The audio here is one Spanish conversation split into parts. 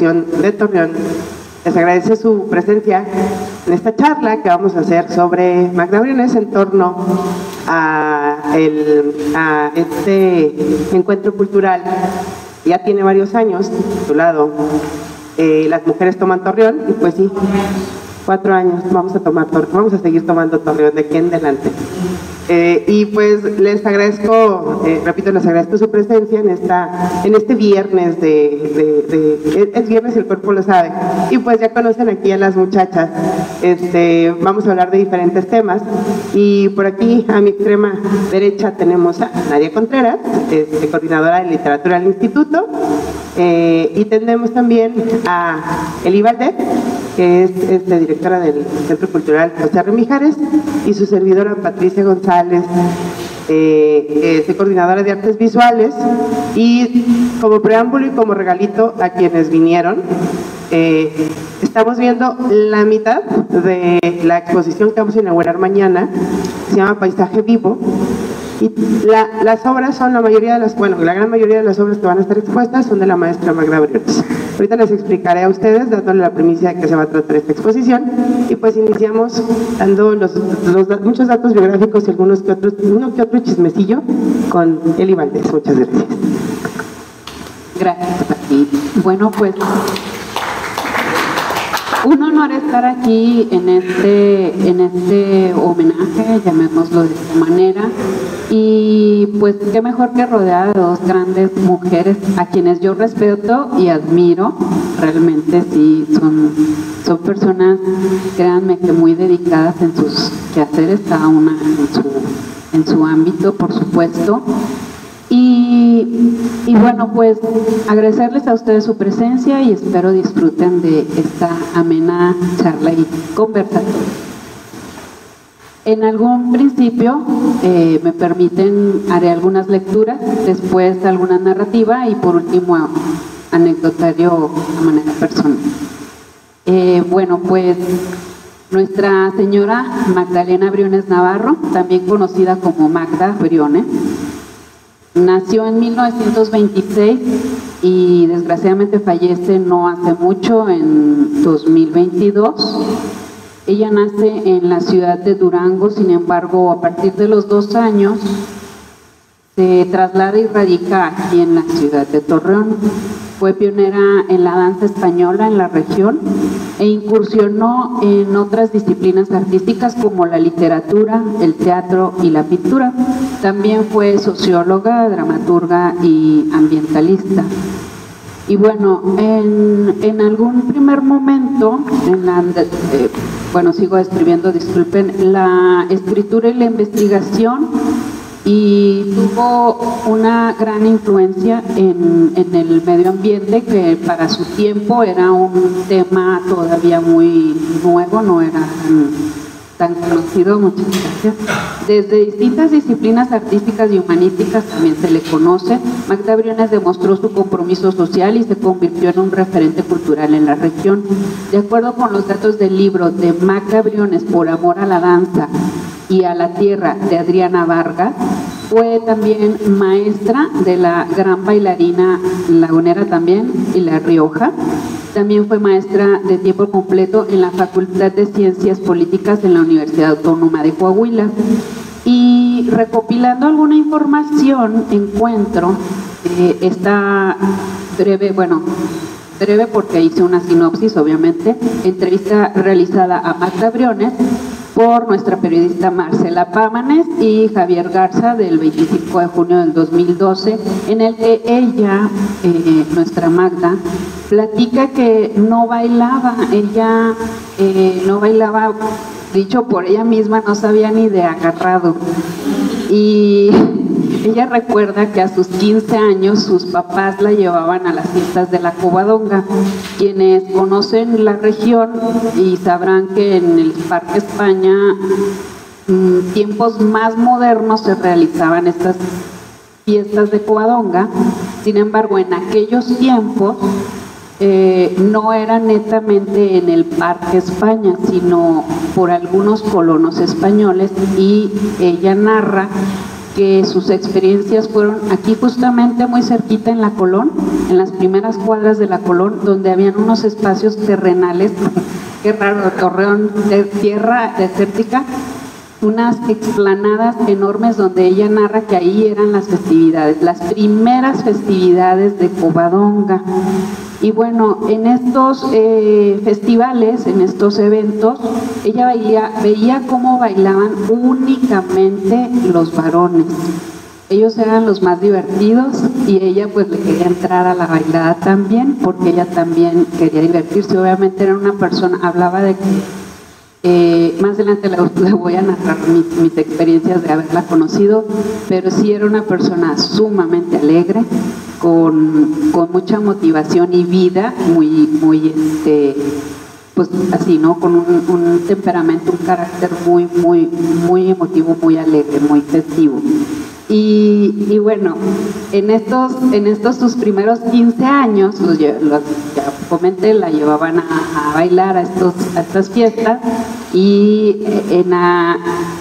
Educación de Torreón les agradece su presencia en esta charla que vamos a hacer sobre Magda Briones en torno a este encuentro cultural. Ya tiene varios años, titulado Las mujeres toman Torreón, y pues sí, 4 años vamos a seguir tomando Torreón de aquí en adelante. Y pues les agradezco, repito, les agradezco su presencia en este viernes es viernes y el cuerpo lo sabe. Y pues ya conocen aquí a las muchachas. Vamos a hablar de diferentes temas. Y por aquí a mi extrema derecha tenemos a Nadia Contreras, coordinadora de literatura del instituto. Y tenemos también a Eli Valdez, que es directora del Centro Cultural José R. Mijares, y su servidora Patricia González, coordinadora de artes visuales. Y como preámbulo y como regalito a quienes vinieron, estamos viendo la mitad de la exposición que vamos a inaugurar mañana, se llama Paisaje Vivo. Y las obras son la gran mayoría de las obras que van a estar expuestas son de la maestra Magda Briones. Ahorita les explicaré a ustedes, dándole la primicia de que se va a tratar esta exposición, y pues iniciamos dando muchos datos biográficos y uno que otro chismecillo con Eli Valdez. Muchas gracias. Gracias, Pati. Bueno, pues un honor estar aquí en este homenaje, llamémoslo de esta manera, y pues qué mejor que rodeada de dos grandes mujeres a quienes yo respeto y admiro. Realmente sí, son personas, créanme, que muy dedicadas en sus quehaceres, cada una en su ámbito, por supuesto. Y bueno, pues agradecerles a ustedes su presencia y espero disfruten de esta amena charla y conversación. En algún principio, me permiten, haré algunas lecturas, después alguna narrativa y por último anecdotario a manera personal. Bueno, pues nuestra señora Magdalena Briones Navarro, también conocida como Magda Briones, nació en 1926 y desgraciadamente fallece no hace mucho, en 2022. Ella nace en la ciudad de Durango, sin embargo, a partir de los 2 años se traslada y radica aquí en la ciudad de Torreón. Fue pionera en la danza española en la región e incursionó en otras disciplinas artísticas como la literatura, el teatro y la pintura. También fue socióloga, dramaturga y ambientalista. Y bueno, en algún primer momento, sigo escribiendo, disculpen, la escritura y la investigación, y tuvo una gran influencia en el medio ambiente, que para su tiempo era un tema todavía muy nuevo, no era tan conocido. Muchas gracias. Desde distintas disciplinas artísticas y humanísticas también se le conoce. Magda Briones demostró su compromiso social y se convirtió en un referente cultural en la región. De acuerdo con los datos del libro de Magda Briones, Por amor a la danza y a la tierra, de Adriana Vargas, fue también maestra de la gran bailarina lagunera también, y La Rioja. También fue maestra de tiempo completo en la Facultad de Ciencias Políticas en la Universidad Autónoma de Coahuila. Y recopilando alguna información, encuentro esta breve porque hice una sinopsis, obviamente, entrevista realizada a Magda Briones por nuestra periodista Marcela Pámanes y Javier Garza, del 25 de junio del 2012, en el que ella, nuestra Magda, platica que no bailaba. Ella no bailaba, dicho por ella misma, no sabía ni de agarrado. Y ella recuerda que a sus 15 años sus papás la llevaban a las fiestas de la Covadonga. Quienes conocen la región y sabrán que en el Parque España, tiempos más modernos, se realizaban estas fiestas de Covadonga. Sin embargo, en aquellos tiempos no era netamente en el Parque España, sino por algunos colonos españoles, y ella narra que sus experiencias fueron aquí justamente muy cerquita en la Colón, en las primeras cuadras de la Colón, donde habían unos espacios terrenales, qué raro, Torreón, de tierra desértica, unas explanadas enormes donde ella narra que ahí eran las festividades, las primeras festividades de Covadonga. Y bueno, en estos festivales, en estos eventos, ella veía cómo bailaban únicamente los varones. Ellos eran los más divertidos y ella pues le quería entrar a la bailada también, porque ella también quería divertirse. Obviamente era una persona, hablaba de que más adelante le voy a narrar mis experiencias de haberla conocido, pero sí era una persona sumamente alegre, con mucha motivación y vida, muy pues así, ¿no? Con un temperamento, un carácter muy emotivo, muy alegre, muy festivo. Y bueno, en estos sus primeros 15 años, ya comenté, la llevaban a bailar a estas fiestas, y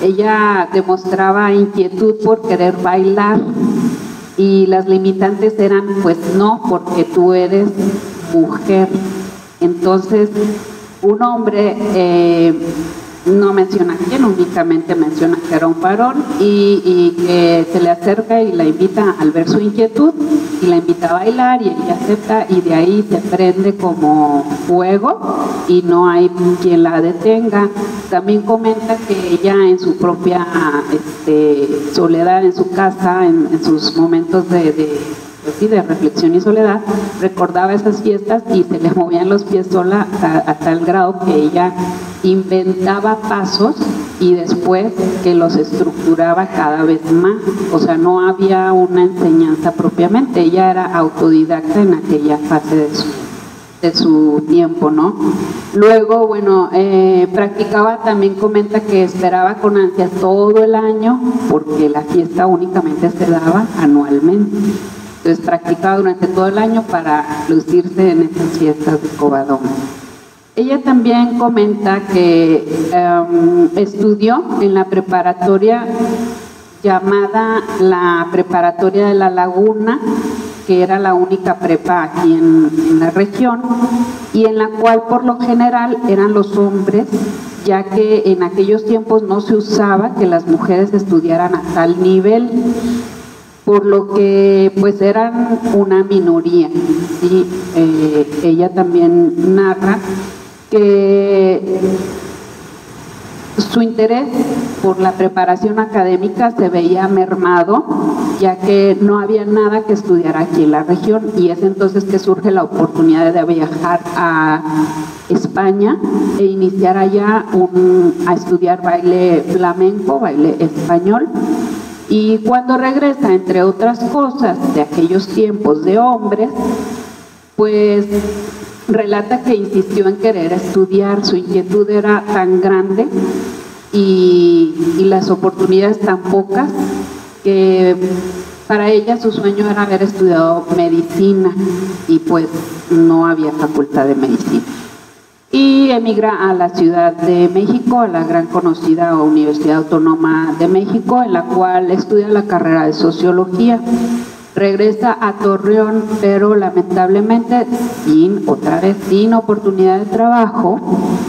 ella demostraba inquietud por querer bailar, y las limitantes eran, pues no, porque tú eres mujer. Entonces, un hombre no menciona quién, únicamente menciona que era un varón, y que se le acerca y la invita al ver su inquietud, y la invita a bailar, y ella acepta, y de ahí se prende como fuego y no hay quien la detenga. También comenta que ella en su propia soledad en su casa, en sus momentos de reflexión y soledad, recordaba esas fiestas y se le movían los pies sola a tal grado que ella inventaba pasos y después que los estructuraba cada vez más. O sea, no había una enseñanza propiamente, ella era autodidacta en aquella fase de su tiempo, ¿no? Luego, bueno, practicaba, también comenta que esperaba con ansias todo el año, porque la fiesta únicamente se daba anualmente. Entonces practicaba durante todo el año para lucirse en estas fiestas de Covadonga. Ella también comenta que estudió en la preparatoria llamada la Preparatoria de la Laguna, que era la única prepa aquí en la región, y en la cual por lo general eran los hombres, ya que en aquellos tiempos no se usaba que las mujeres estudiaran a tal nivel, por lo que pues eran una minoría. ¿Sí? Ella también narra que su interés por la preparación académica se veía mermado, ya que no había nada que estudiar aquí en la región, y es entonces que surge la oportunidad de viajar a España e iniciar allá a estudiar baile flamenco, baile español. Y cuando regresa, entre otras cosas, de aquellos tiempos de hombres, pues relata que insistió en querer estudiar. Su inquietud era tan grande y las oportunidades tan pocas, que para ella su sueño era haber estudiado medicina, y pues no había facultad de medicina. Y emigra a la Ciudad de México, a la gran conocida Universidad Autónoma de México, en la cual estudia la carrera de Sociología. Regresa a Torreón, pero lamentablemente sin oportunidad de trabajo,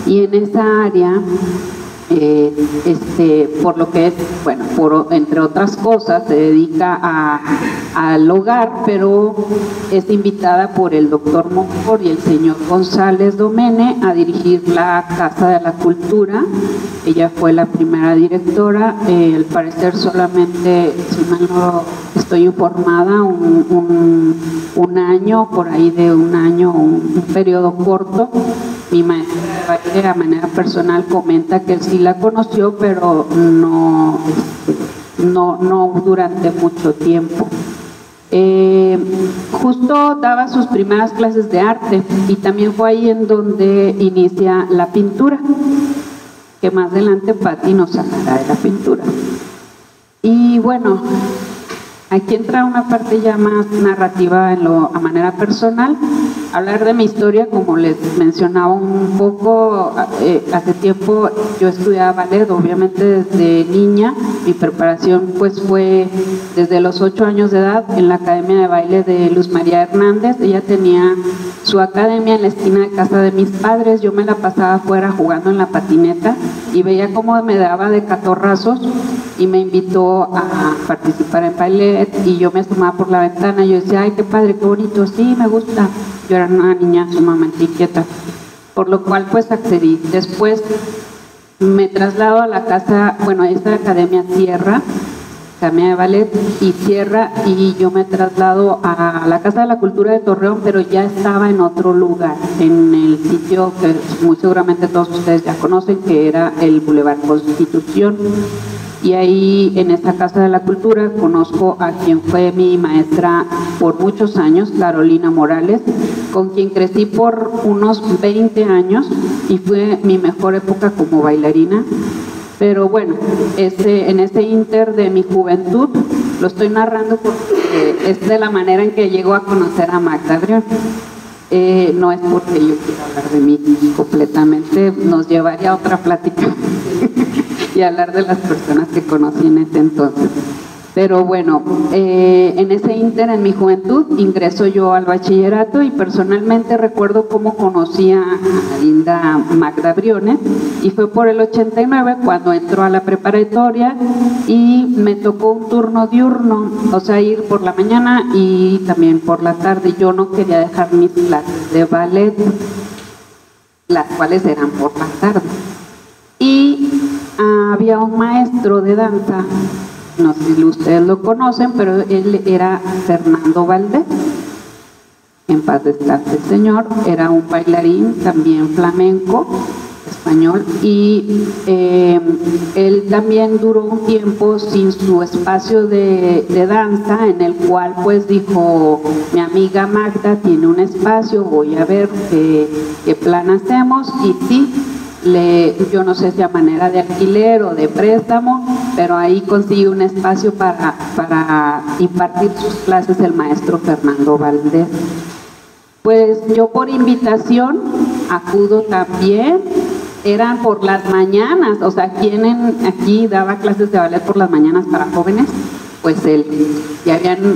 y en esa área, por lo que es, bueno, entre otras cosas, se dedica al hogar, pero es invitada por el doctor Moncor y el señor González Domene a dirigir la Casa de la Cultura. Ella fue la primera directora, al parecer solamente, si mal no estoy informada, un año, por ahí de un año, un periodo corto. Mi maestra de baile, a manera personal, comenta que él sí la conoció, pero no durante mucho tiempo. Justo daba sus primeras clases de arte, y también fue ahí en donde inicia la pintura, que más adelante Patti nos hablará de la pintura. Y bueno, aquí entra una parte ya más narrativa a manera personal. Hablar de mi historia, como les mencionaba un poco, hace tiempo yo estudiaba ballet, obviamente desde niña Mi preparación pues fue desde los 8 años de edad en la Academia de Baile de Luz María Hernández. Ella tenía su academia en la esquina de casa de mis padres. Yo me la pasaba afuera jugando en la patineta y veía cómo me daba de catorrazos y me invitó a participar en ballet y yo me asomaba por la ventana y yo decía, ay, qué padre, qué bonito, sí, me gusta. Yo era una niña sumamente inquieta, por lo cual pues accedí. Después me traslado a la casa, bueno, esta academia cierra, academia de ballet, y cierra, y yo me traslado a la Casa de la Cultura de Torreón, pero ya estaba en otro lugar, en el sitio que muy seguramente todos ustedes ya conocen, que era el Boulevard Constitución. Y ahí, en esta Casa de la Cultura, conozco a quien fue mi maestra por muchos años, Carolina Morales, con quien crecí por unos 20 años y fue mi mejor época como bailarina. Pero bueno, en ese inter de mi juventud, lo estoy narrando porque es de la manera en que llego a conocer a Magda Brión. No es porque yo quiera hablar de mí completamente, nos llevaría a otra plática y hablar de las personas que conocí en ese entonces. Pero bueno, en ese inter, en mi juventud, ingreso yo al bachillerato y personalmente recuerdo cómo conocí a la linda Magda Briones, y fue por el 89 cuando entró a la preparatoria y me tocó un turno diurno, o sea, ir por la mañana y también por la tarde. Yo no quería dejar mis clases de ballet, las cuales eran por la tarde. Y había un maestro de danza, no sé si ustedes lo conocen, pero él era Fernando Valdés, en paz descanse el señor. Era un bailarín también flamenco, español, y él también duró un tiempo sin su espacio de danza, en el cual pues dijo, mi amiga Magda tiene un espacio, voy a ver qué plan hacemos, y sí, yo no sé si a manera de alquiler o de préstamo, pero ahí consigue un espacio para impartir sus clases el maestro Fernando Valdés. Pues yo por invitación acudo también, eran por las mañanas, o sea, quien aquí daba clases de ballet por las mañanas para jóvenes, pues él. Y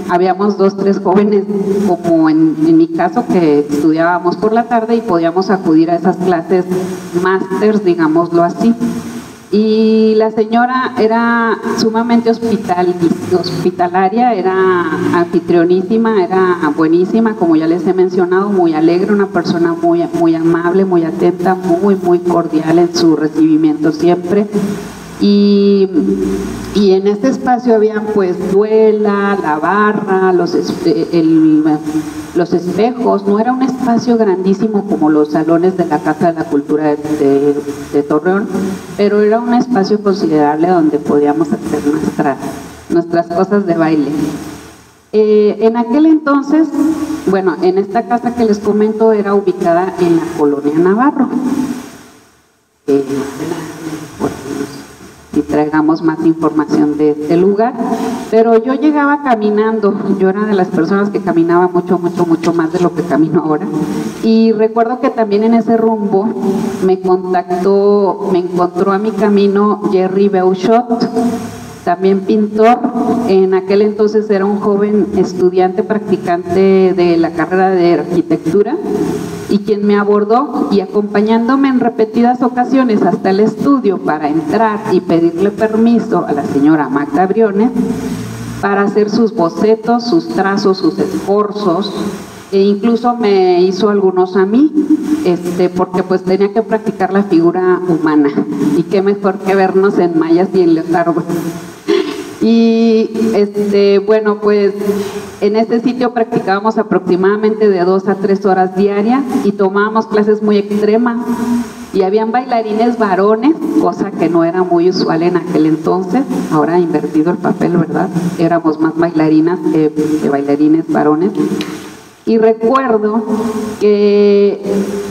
habíamos 2, 3 jóvenes, como en mi caso, que estudiábamos por la tarde y podíamos acudir a esas clases másters, digámoslo así. Y la señora era sumamente hospitalaria, era anfitrionísima, era buenísima, como ya les he mencionado, muy alegre, una persona muy, muy amable, muy atenta, muy, muy cordial en su recibimiento siempre. Y en este espacio había pues duela, la barra, los espejos. No era un espacio grandísimo como los salones de la Casa de la Cultura de Torreón, pero era un espacio considerable donde podíamos hacer nuestras cosas de baile. En aquel entonces, bueno, en esta casa que les comento era ubicada en la Colonia Navarro. Y traigamos más información de este lugar, pero yo llegaba caminando, yo era de las personas que caminaba mucho más de lo que camino ahora, y recuerdo que también en ese rumbo me encontró a mi camino Jerry Beuchot, también pintor. En aquel entonces era un joven estudiante practicante de la carrera de arquitectura, y quien me abordó y acompañándome en repetidas ocasiones hasta el estudio para entrar y pedirle permiso a la señora Magda Briones para hacer sus bocetos, sus trazos, sus esborzos, e incluso me hizo algunos a mí, porque pues tenía que practicar la figura humana, y qué mejor que vernos en mallas y en leotardo. Y bueno, pues en este sitio practicábamos aproximadamente de 2 a 3 horas diarias y tomábamos clases muy extremas, y habían bailarines varones, cosa que no era muy usual en aquel entonces. Ahora ha invertido el papel, ¿verdad? Éramos más bailarinas que bailarines varones. Y recuerdo que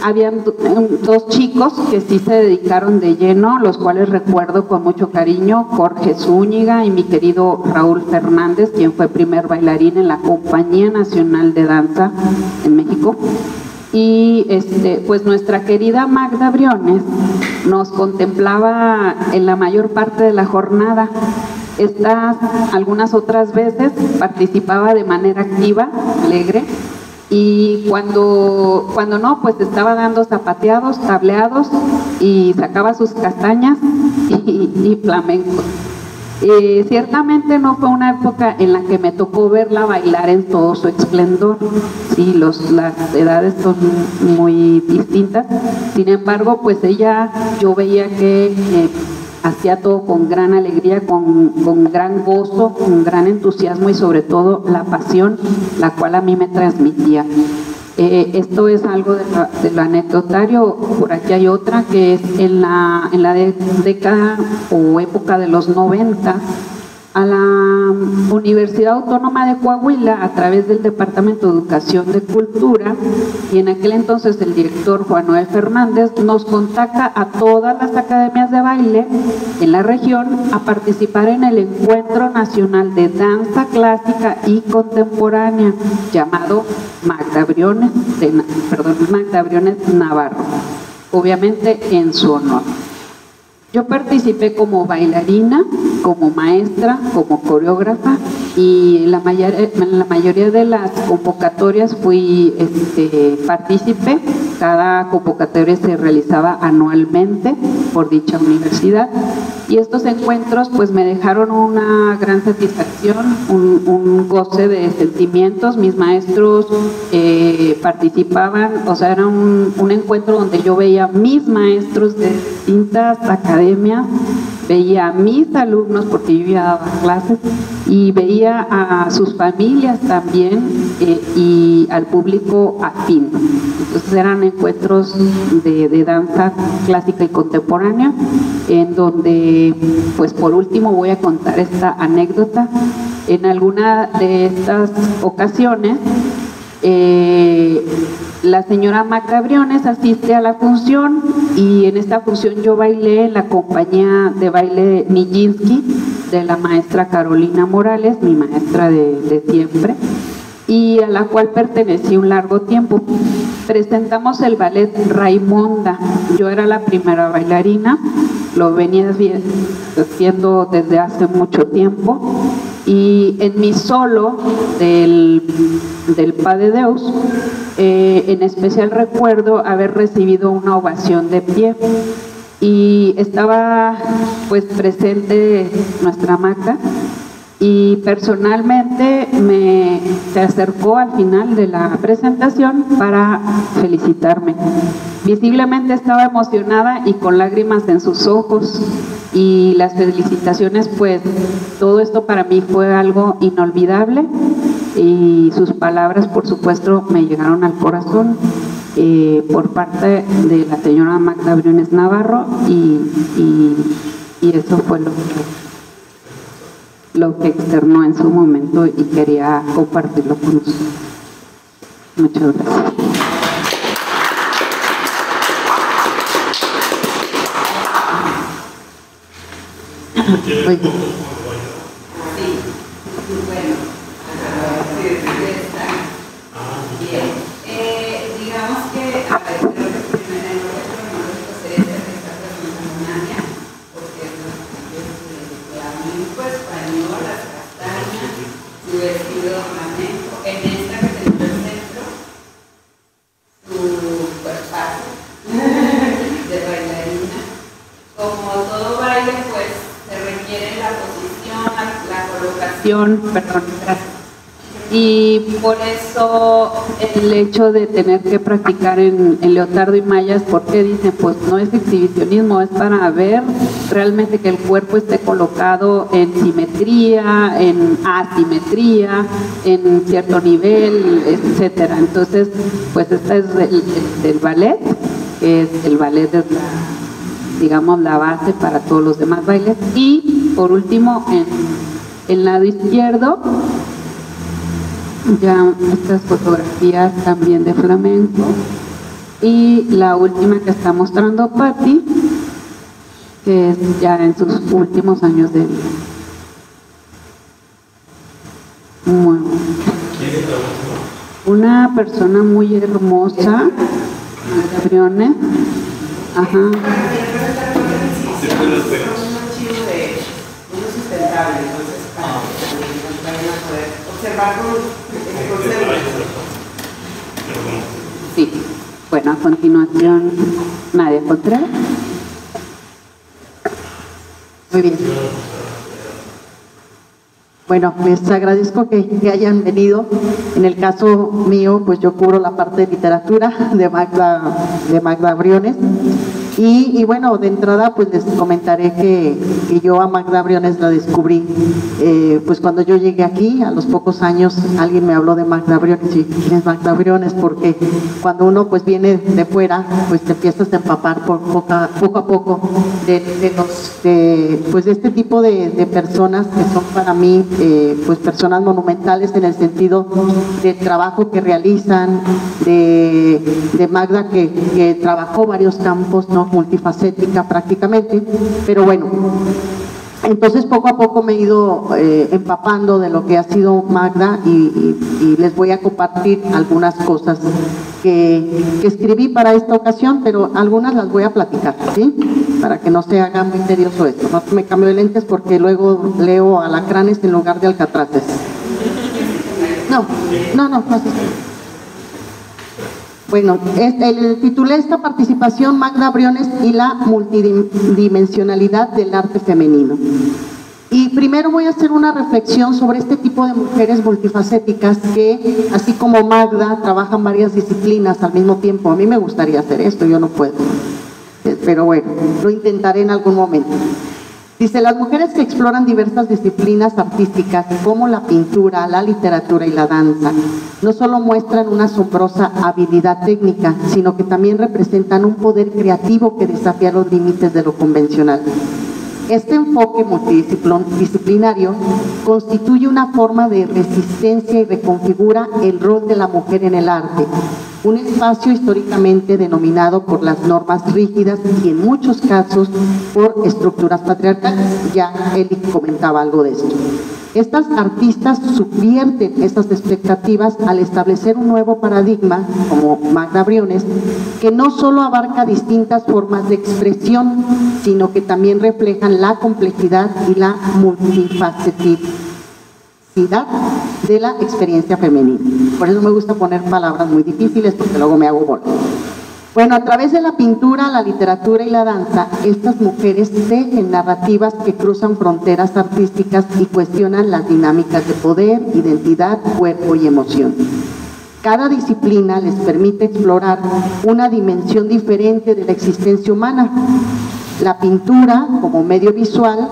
habían 2 chicos que sí se dedicaron de lleno, los cuales recuerdo con mucho cariño, Jorge Zúñiga y mi querido Raúl Fernández, quien fue primer bailarín en la Compañía Nacional de Danza en México. Y pues nuestra querida Magda Briones nos contemplaba en la mayor parte de la jornada. Algunas otras veces participaba de manera activa, alegre, y cuando no, pues estaba dando zapateados, tableados y sacaba sus castañas y flamenco. Ciertamente no fue una época en la que me tocó verla bailar en todo su esplendor. Sí, las edades son muy distintas. Sin embargo, pues yo veía que hacía todo con gran alegría, con gran gozo, con gran entusiasmo y sobre todo la pasión, la cual a mí me transmitía. Esto es algo de lo anecdotario. Por aquí hay otra que es en la década o época de los 90, a la Universidad Autónoma de Coahuila, a través del Departamento de Educación de Cultura, y en aquel entonces el director Juan Noel Fernández nos contacta a todas las academias de baile en la región a participar en el Encuentro Nacional de Danza Clásica y Contemporánea, llamado Magda Briones Navarro, obviamente en su honor. Yo participé como bailarina, como maestra, como coreógrafa, y en la mayoría de las convocatorias fui partícipe. Cada convocatoria se realizaba anualmente por dicha universidad, y estos encuentros pues me dejaron una gran satisfacción, un goce de sentimientos. Mis maestros participaban, o sea, era un encuentro donde yo veía a mis maestros de distintas academias, veía a mis alumnos porque yo ya daba clases, y veía a sus familias también y al público afín. Entonces eran encuentros de danza clásica y contemporánea, en donde, pues por último voy a contar esta anécdota. En alguna de estas ocasiones, la señora Magda Briones asiste a la función, y en esta función yo bailé en la compañía de baile Nijinsky de la maestra Carolina Morales, mi maestra de siempre, y a la cual pertenecí un largo tiempo. Presentamos el ballet Raimonda. Yo era la primera bailarina, lo venía haciendo desde hace mucho tiempo, y en mi solo del Pas de Deus, en especial recuerdo haber recibido una ovación de pie, y estaba pues presente nuestra Magda, y personalmente se acercó al final de la presentación para felicitarme. Visiblemente estaba emocionada y con lágrimas en sus ojos, y las felicitaciones, pues todo esto para mí fue algo inolvidable, y sus palabras por supuesto me llegaron al corazón, por parte de la señora Magda Briones Navarro, y eso fue lo que externó en su momento, y quería compartirlo con ustedes. Muchas gracias. Digamos que su vestido flamenco, en esta que tenemos el centro, su cuerpazo de bailarina. Como todo baile, pues se requiere la posición, la colocación, y por eso el hecho de tener que practicar en leotardo y mallas, porque dicen, pues no es exhibicionismo, es para ver realmente que el cuerpo esté colocado en simetría, en asimetría, en cierto nivel, etcétera. Entonces, pues este es el ballet, que es el ballet de digamos la base para todos los demás bailes. Y por último, en el lado izquierdo, ya estas fotografías también de flamenco, y la última que está mostrando Patti, que es ya en sus últimos años de vida. Bueno, una persona muy hermosa, Briones. Ajá. cable, entonces para que también nos vayan a poder observar con Sí, bueno, a continuación, Nadia Contreras. Muy bien. Bueno, les agradezco que hayan venido. En el caso mío, pues yo cubro la parte de literatura de Magda Briones. Y bueno, de entrada pues les comentaré que yo a Magda Briones la descubrí pues cuando yo llegué aquí, a los pocos años alguien me habló de Magda Briones y ¿quién es Magda Briones? Porque cuando uno pues viene de fuera, pues te empiezas a empapar poco a poco de este tipo de personas que son para mí pues personas monumentales en el sentido del trabajo que realizan, de Magda que trabajó varios campos, ¿no? Multifacética prácticamente, pero bueno, entonces poco a poco me he ido empapando de lo que ha sido Magda y les voy a compartir algunas cosas que escribí para esta ocasión, pero algunas las voy a platicar, ¿sí? Para que no se haga muy tedioso esto. No me cambio de lentes porque luego leo alacranes en lugar de alcatraces. No. Bueno, titulé esta participación Magda Briones y la multidimensionalidad del arte femenino. Y primero voy a hacer una reflexión sobre este tipo de mujeres multifacéticas que, así como Magda, trabajan varias disciplinas al mismo tiempo. A mí me gustaría hacer esto, yo no puedo. Pero bueno, lo intentaré en algún momento. Dice, las mujeres que exploran diversas disciplinas artísticas como la pintura, la literatura y la danza, no solo muestran una asombrosa habilidad técnica, sino que también representan un poder creativo que desafía los límites de lo convencional. Este enfoque multidisciplinario constituye una forma de resistencia y reconfigura el rol de la mujer en el arte, un espacio históricamente denominado por las normas rígidas y en muchos casos por estructuras patriarcales. Ya Eli comentaba algo de esto. Estas artistas subvierten estas expectativas al establecer un nuevo paradigma, como Magda Briones, que no solo abarca distintas formas de expresión, sino que también reflejan la complejidad y la multifaceticidad de la experiencia femenina. Por eso me gusta poner palabras muy difíciles, porque luego me hago bola. Bueno, a través de la pintura, la literatura y la danza, estas mujeres tejen narrativas que cruzan fronteras artísticas y cuestionan las dinámicas de poder, identidad, cuerpo y emoción. Cada disciplina les permite explorar una dimensión diferente de la existencia humana. La pintura, como medio visual,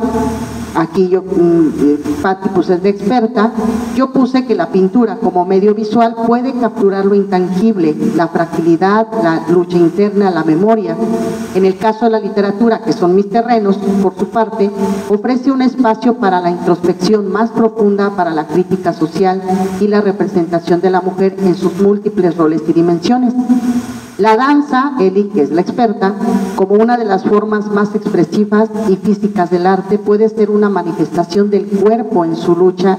aquí yo, Patti pues es de experta, yo puse que la pintura como medio visual puede capturar lo intangible, la fragilidad, la lucha interna, la memoria. En el caso de la literatura, que son mis terrenos, por su parte, ofrece un espacio para la introspección más profunda, para la crítica social y la representación de la mujer en sus múltiples roles y dimensiones. La danza, Eli, que es la experta, como una de las formas más expresivas y físicas del arte, puede ser una manifestación del cuerpo en su lucha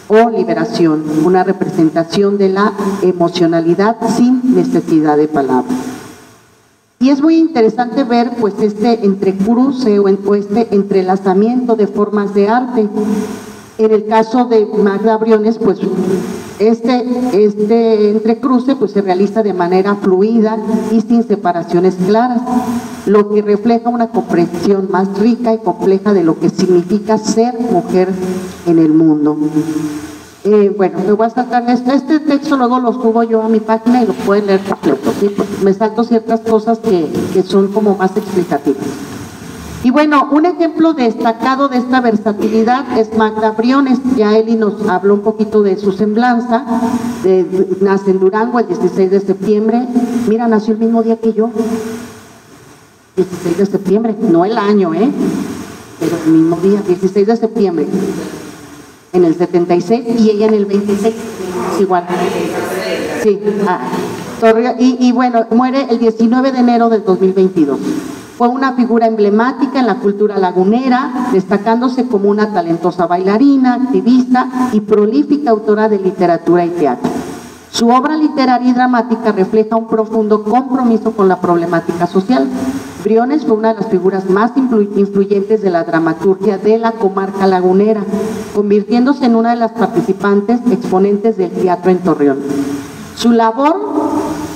o liberación, una representación de la emocionalidad sin necesidad de palabras. Y es muy interesante ver pues este entrecruce o este entrelazamiento de formas de arte. En el caso de Magda Briones, pues este entrecruce pues se realiza de manera fluida y sin separaciones claras, lo que refleja una comprensión más rica y compleja de lo que significa ser mujer en el mundo. Bueno, me voy a saltar este texto, luego lo subo yo a mi página y lo pueden leer completo, ¿sí? Porque me salto ciertas cosas que son como más explicativas. Y bueno, un ejemplo destacado de esta versatilidad es Magda Briones. Ya Eli nos habló un poquito de su semblanza. Nace en Durango el 16 de septiembre. Mira, nació el mismo día que yo. 16 de septiembre, no el año, pero el mismo día, 16 de septiembre. En el 76 y ella en el 26. Es igual. Sí. Y bueno, muere el 19 de enero del 2022. Fue una figura emblemática en la cultura lagunera, destacándose como una talentosa bailarina, activista y prolífica autora de literatura y teatro. Su obra literaria y dramática refleja un profundo compromiso con la problemática social. Briones fue una de las figuras más influyentes de la dramaturgia de la comarca lagunera, convirtiéndose en una de las participantes exponentes del teatro en Torreón. Su labor,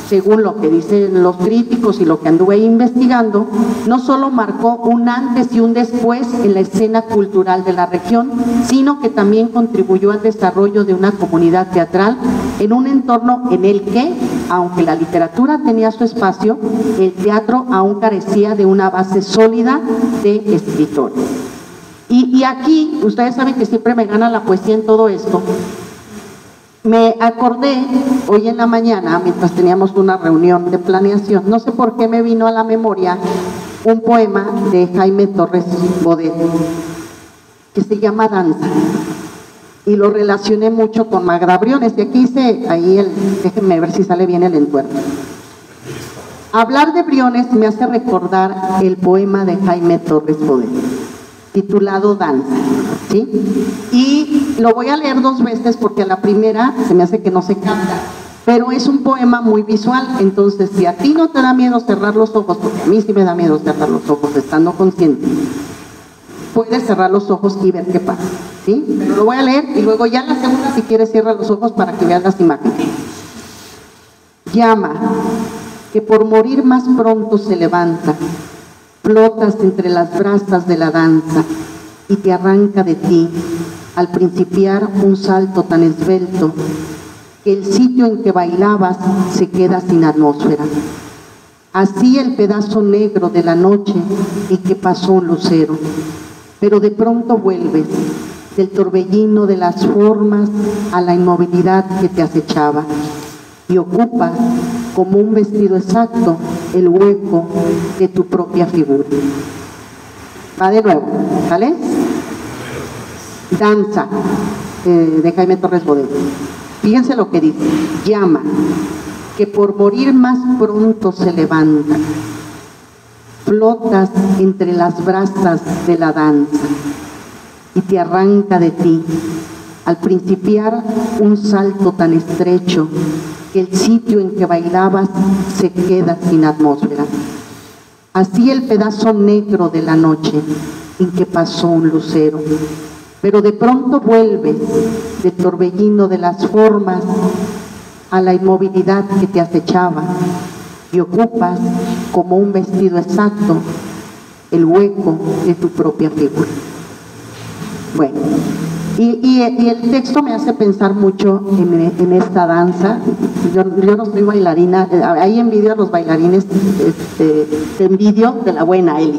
según lo que dicen los críticos y lo que anduve investigando, no solo marcó un antes y un después en la escena cultural de la región, sino que también contribuyó al desarrollo de una comunidad teatral en un entorno en el que, aunque la literatura tenía su espacio, el teatro aún carecía de una base sólida de escritores. Y aquí, ustedes saben que siempre me gana la poesía en todo esto. Me acordé hoy en la mañana, mientras teníamos una reunión de planeación, no sé por qué me vino a la memoria un poema de Jaime Torres Bodet, que se llama Danza, y lo relacioné mucho con Magda Briones, y aquí hice ahí déjenme ver si sale bien el entuerto. Hablar de Briones me hace recordar el poema de Jaime Torres Bodet, titulado Danza, ¿sí? Y lo voy a leer 2 veces porque a la primera se me hace que no se canta, pero es un poema muy visual. Entonces, si a ti no te da miedo cerrar los ojos, porque a mí sí me da miedo cerrar los ojos estando consciente, puedes cerrar los ojos y ver qué pasa, ¿sí? Pero lo voy a leer y luego ya en la segunda, si quieres, cierra los ojos para que veas las imágenes. Llama, que por morir más pronto se levanta, flotas entre las brasas de la danza y te arranca de ti, al principiar un salto tan esbelto, que el sitio en que bailabas se queda sin atmósfera. Así el pedazo negro de la noche en que pasó un lucero, pero de pronto vuelves del torbellino de las formas a la inmovilidad que te acechaba y ocupas como un vestido exacto el hueco de tu propia figura. Va de nuevo, ¿sale? Danza, de Jaime Torres Bodet. Fíjense lo que dice: llama, que por morir más pronto se levanta, flotas entre las brasas de la danza y te arranca de ti, al principiar un salto tan estrecho que el sitio en que bailabas se queda sin atmósfera. Así el pedazo negro de la noche en que pasó un lucero, pero de pronto vuelves del torbellino de las formas a la inmovilidad que te acechaba y ocupas como un vestido exacto el hueco de tu propia figura. Bueno, y el texto me hace pensar mucho en esta danza. Yo no soy bailarina, ahí envidio a los bailarines, te envidio de la buena, Eli,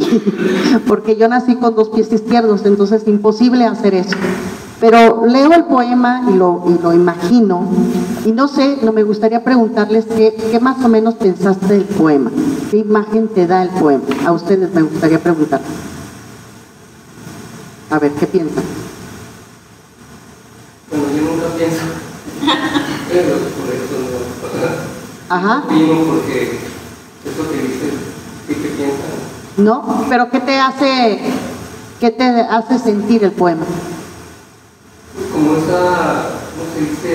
porque yo nací con 2 pies izquierdos, entonces es imposible hacer eso. Pero leo el poema y lo imagino, y no sé, me gustaría preguntarles qué más o menos pensaste del poema, qué imagen te da el poema. A ustedes me gustaría preguntar. A ver, ¿qué piensan? Bueno, yo nunca pienso, pero por eso no. Ajá. Opino porque es lo que dicen, ¿qué piensan? No, pero ¿qué te hace sentir el poema? Como esa, ¿cómo se dice?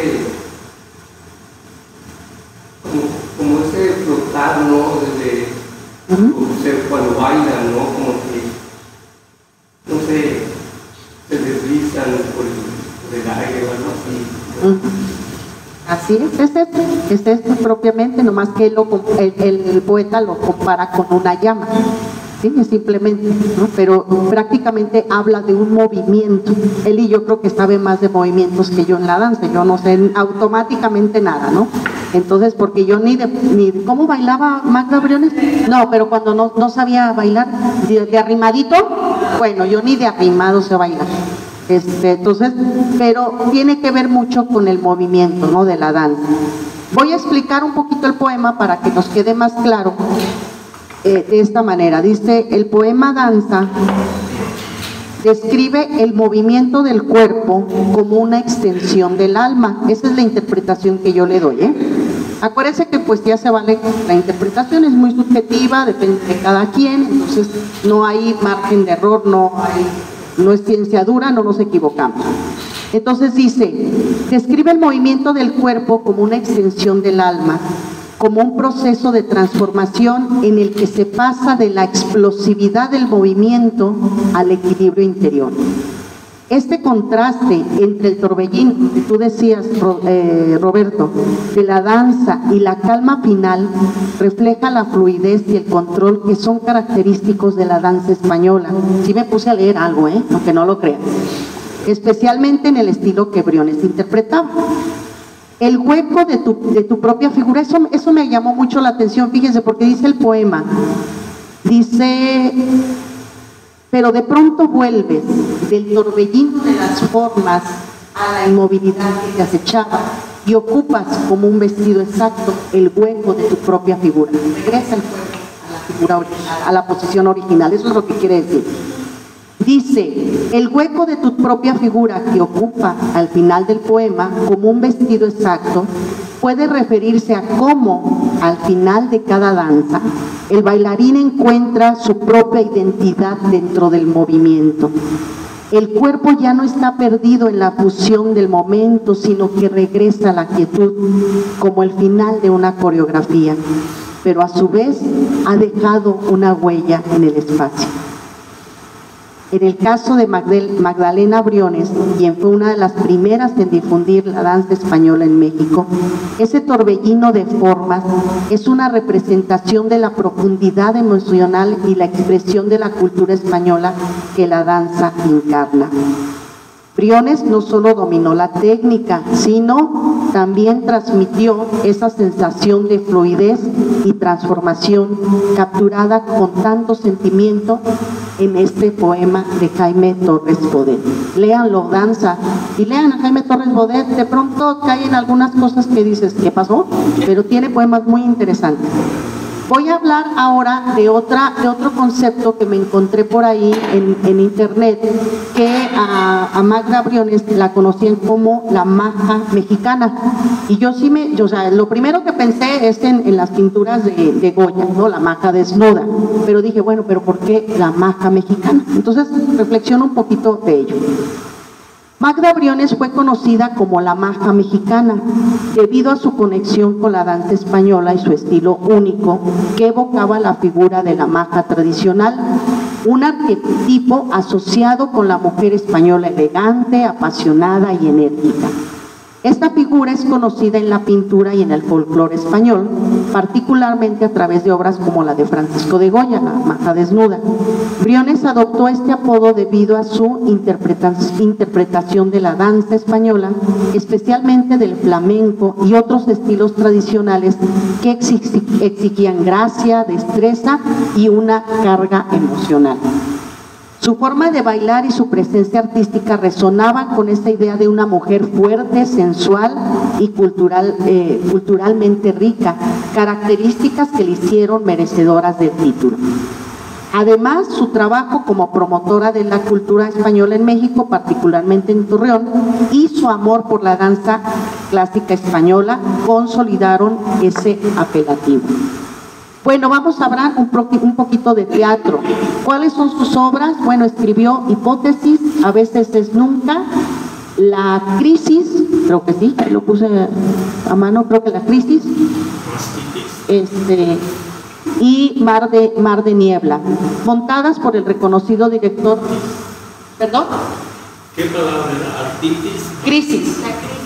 Como ese flotar, ¿no? Cuando bailan, ¿no? Como que, no sé, se deslizan por el aire o algo así. Así es esto propiamente, nomás que el poeta lo compara con una llama, ¿sí? Simplemente, ¿no? Pero prácticamente habla de un movimiento. Él y yo creo que sabe más de movimientos que yo en la danza, yo no sé automáticamente nada, ¿no? Entonces, porque yo ni de cómo bailaba Magda Briones, no, pero cuando no sabía bailar, de arrimadito, bueno, yo ni de arrimado sé bailar. Entonces, pero tiene que ver mucho con el movimiento, ¿no? De la danza. Voy a explicar un poquito el poema para que nos quede más claro. De esta manera, dice: el poema Danza describe el movimiento del cuerpo como una extensión del alma. Esa es la interpretación que yo le doy, Acuérdense que pues ya se vale, la interpretación es muy subjetiva, depende de cada quien, entonces no hay margen de error, no es ciencia dura, no nos equivocamos. Entonces dice: describe el movimiento del cuerpo como una extensión del alma, como un proceso de transformación en el que se pasa de la explosividad del movimiento al equilibrio interior. Este contraste entre el torbellino, que tú decías, Roberto, de la danza y la calma final, refleja la fluidez y el control que son característicos de la danza española. Sí me puse a leer algo, aunque no lo crean. Especialmente en el estilo que Briones interpretaba. El hueco de tu propia figura, eso me llamó mucho la atención, fíjense, porque dice el poema, dice: pero de pronto vuelves del torbellino de las formas a la inmovilidad que te acechaba y ocupas como un vestido exacto el hueco de tu propia figura. Regresa el cuerpo a la figura original, a la posición original, eso es lo que quiere decir. Dice, el hueco de tu propia figura que ocupa al final del poema como un vestido exacto puede referirse a cómo al final de cada danza el bailarín encuentra su propia identidad dentro del movimiento. El cuerpo ya no está perdido en la fusión del momento, sino que regresa a la quietud como el final de una coreografía, pero a su vez ha dejado una huella en el espacio. En el caso de Magdalena Briones, quien fue una de las primeras en difundir la danza española en México, ese torbellino de formas es una representación de la profundidad emocional y la expresión de la cultura española que la danza encarna. Briones no solo dominó la técnica, sino también transmitió esa sensación de fluidez y transformación capturada con tanto sentimiento en este poema de Jaime Torres Bodet. Léanlo, danza, y lean a Jaime Torres Bodet, de pronto caen algunas cosas que dices, ¿qué pasó? Pero tiene poemas muy interesantes. Voy a hablar ahora de otro concepto que me encontré por ahí en internet, que a Magda Briones la conocían como la maja mexicana. Y yo lo primero que pensé es en las pinturas de Goya, ¿no? La maja desnuda. Pero dije, bueno, ¿pero por qué la maja mexicana? Entonces reflexiono un poquito de ello. Magda Briones fue conocida como la maja mexicana debido a su conexión con la danza española y su estilo único que evocaba la figura de la maja tradicional, un arquetipo asociado con la mujer española elegante, apasionada y enérgica. Esta figura es conocida en la pintura y en el folclore español, particularmente a través de obras como la de Francisco de Goya, la maja desnuda. Briones adoptó este apodo debido a su interpretación de la danza española, especialmente del flamenco y otros estilos tradicionales que exigían gracia, destreza y una carga emocional. Su forma de bailar y su presencia artística resonaban con esta idea de una mujer fuerte, sensual y culturalmente rica, características que le hicieron merecedoras del título. Además, su trabajo como promotora de la cultura española en México, particularmente en Torreón, y su amor por la danza clásica española consolidaron ese apelativo. Bueno, vamos a hablar un poquito de teatro. ¿Cuáles son sus obras? Bueno, escribió Hipótesis, A veces es nunca, La crisis, creo que sí, lo puse a mano, creo que La crisis, y Mar de niebla, montadas por el reconocido director. ¿Perdón? ¿Qué palabra era? ¿Artitis? Crisis.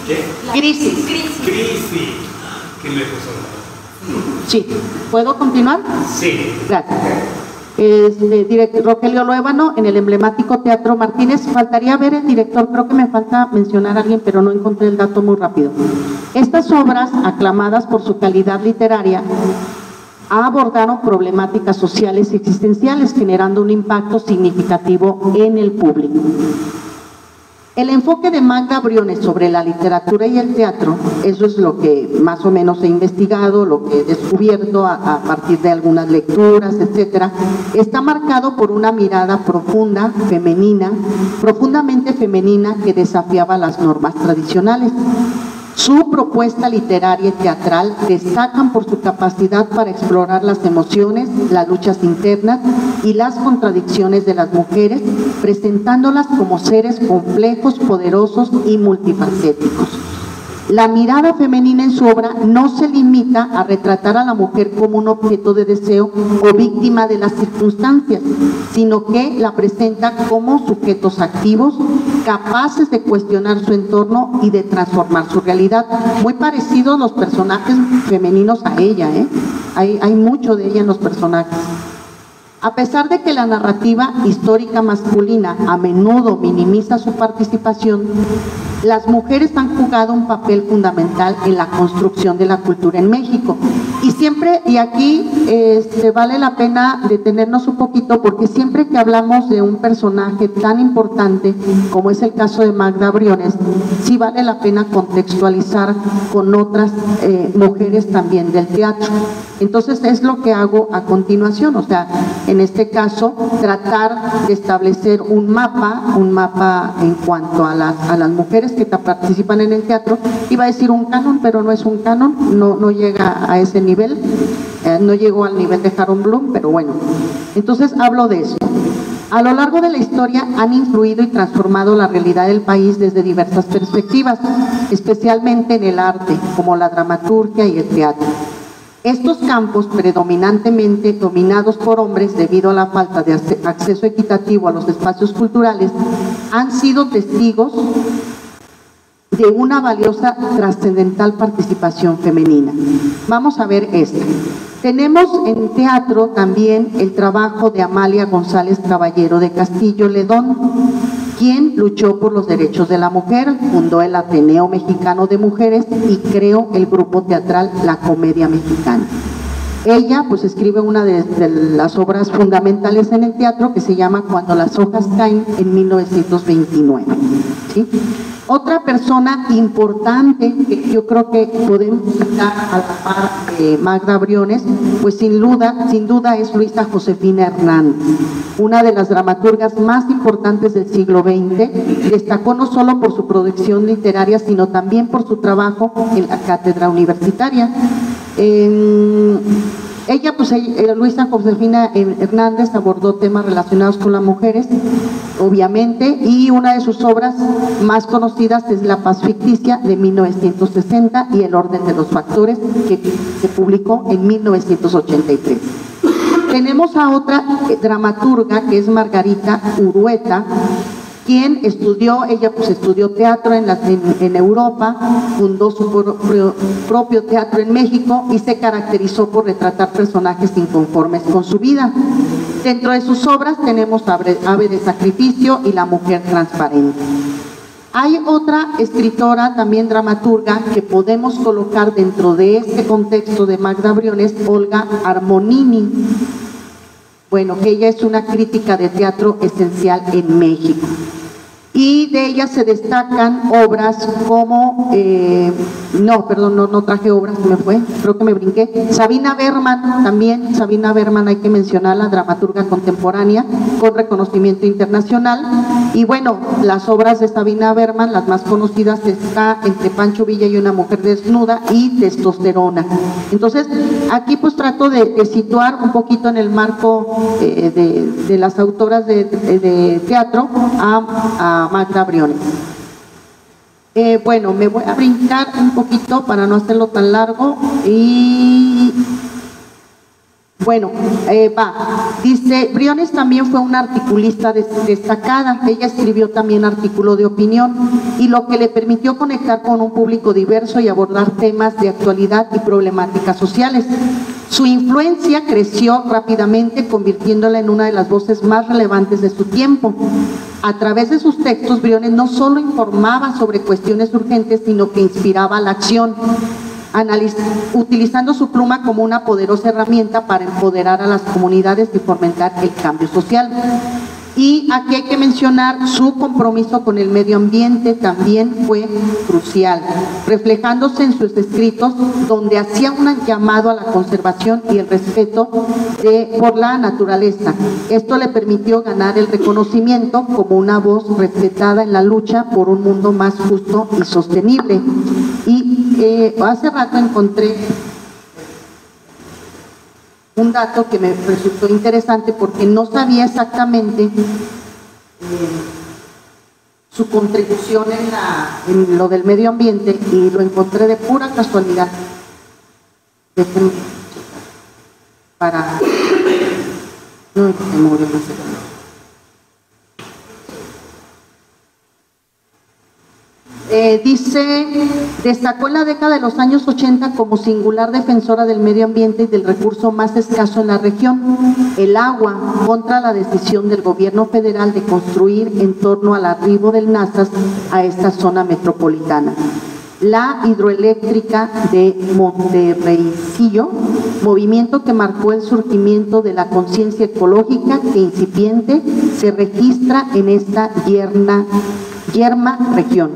¿Qué? Crisis. Crisis. ¿Qué lejos son? Sí, ¿puedo continuar? Sí. Gracias. Rogelio Luébano en el emblemático Teatro Martínez. Faltaría ver el director, creo que me falta mencionar a alguien, pero no encontré el dato muy rápido. Estas obras, aclamadas por su calidad literaria, abordaron problemáticas sociales y existenciales, generando un impacto significativo en el público. El enfoque de Magda Briones sobre la literatura y el teatro, eso es lo que más o menos he investigado, lo que he descubierto a partir de algunas lecturas, etcétera, está marcado por una mirada profunda, femenina, profundamente femenina, que desafiaba las normas tradicionales. Su propuesta literaria y teatral destacan por su capacidad para explorar las emociones, las luchas internas y las contradicciones de las mujeres, presentándolas como seres complejos, poderosos y multifacéticos. La mirada femenina en su obra no se limita a retratar a la mujer como un objeto de deseo o víctima de las circunstancias, sino que la presenta como sujetos activos, capaces de cuestionar su entorno y de transformar su realidad. Muy parecidos los personajes femeninos a ella, hay mucho de ella en los personajes. A pesar de que la narrativa histórica masculina a menudo minimiza su participación, las mujeres han jugado un papel fundamental en la construcción de la cultura en México. Y siempre, y aquí vale la pena detenernos un poquito, porque siempre que hablamos de un personaje tan importante como es el caso de Magda Briones, sí vale la pena contextualizar con otras mujeres también del teatro. Entonces es lo que hago a continuación, o sea, en este caso tratar de establecer un mapa en cuanto a las mujeres que participan en el teatro. Iba a decir un canon, pero no es un canon, no llega a ese nivel, no llegó al nivel de Harold Bloom, pero bueno, entonces hablo de eso. A lo largo de la historia han influido y transformado la realidad del país desde diversas perspectivas, especialmente en el arte, como la dramaturgia y el teatro. Estos campos, predominantemente dominados por hombres debido a la falta de acceso equitativo a los espacios culturales, han sido testigos de una valiosa, trascendental participación femenina. Vamos a ver esto. Tenemos en teatro también el trabajo de Amalia González Caballero de Castillo Ledón, quien luchó por los derechos de la mujer, fundó el Ateneo Mexicano de Mujeres y creó el grupo teatral La Comedia Mexicana. Ella pues escribe una de las obras fundamentales en el teatro que se llama Cuando las hojas caen, en 1929. ¿Sí? Otra persona importante que yo creo que podemos citar a la par de Magda Briones, pues sin duda es Luisa Josefina Hernández, una de las dramaturgas más importantes del siglo XX. Destacó no solo por su producción literaria, sino también por su trabajo en la cátedra universitaria. Luisa Josefina Hernández abordó temas relacionados con las mujeres, obviamente, y una de sus obras más conocidas es La Paz Ficticia, de 1960, y El Orden de los Factores, que se publicó en 1983. Tenemos a otra dramaturga, que es Margarita Urueta, quien estudió teatro en Europa, fundó su propio teatro en México y se caracterizó por retratar personajes inconformes con su vida. Dentro de sus obras tenemos Ave de Sacrificio y La Mujer Transparente. Hay otra escritora, también dramaturga, que podemos colocar dentro de este contexto de Magda Briones, Olga Armonini. Bueno, que ella es una crítica de teatro esencial en México. Y de ella se destacan obras como, no traje obras, me fue, creo que me brinqué. Sabina Berman, también, Sabina Berman hay que mencionarla, dramaturga contemporánea con reconocimiento internacional. Y bueno, las obras de Sabina Berman, las más conocidas, está Entre Pancho Villa y una mujer desnuda y Testosterona. Entonces, aquí pues trato de situar un poquito en el marco de las autoras de teatro a Magda Briones. Bueno, me voy a brincar un poquito para no hacerlo tan largo y bueno, dice, Briones también fue una articulista destacada. Ella escribió también artículos de opinión, y lo que le permitió conectar con un público diverso y abordar temas de actualidad y problemáticas sociales. Su influencia creció rápidamente, convirtiéndola en una de las voces más relevantes de su tiempo. A través de sus textos, Briones no solo informaba sobre cuestiones urgentes, sino que inspiraba la acción, utilizando su pluma como una poderosa herramienta para empoderar a las comunidades y fomentar el cambio social. Y aquí hay que mencionar su compromiso con el medio ambiente, también fue crucial, reflejándose en sus escritos, donde hacía un llamado a la conservación y el respeto por la naturaleza. Esto le permitió ganar el reconocimiento como una voz respetada en la lucha por un mundo más justo y sostenible. Y hace rato encontré un dato que me resultó interesante porque no sabía exactamente su contribución en lo del medio ambiente y lo encontré de pura casualidad. Déjenme para... No, se murió, no sé. Dice, destacó en la década de los años 80 como singular defensora del medio ambiente y del recurso más escaso en la región, el agua, contra la decisión del gobierno federal de construir en torno al arribo del Nazas a esta zona metropolitana. La hidroeléctrica de Monterreycillo, movimiento que marcó el surgimiento de la conciencia ecológica que incipiente se registra en esta yerma región.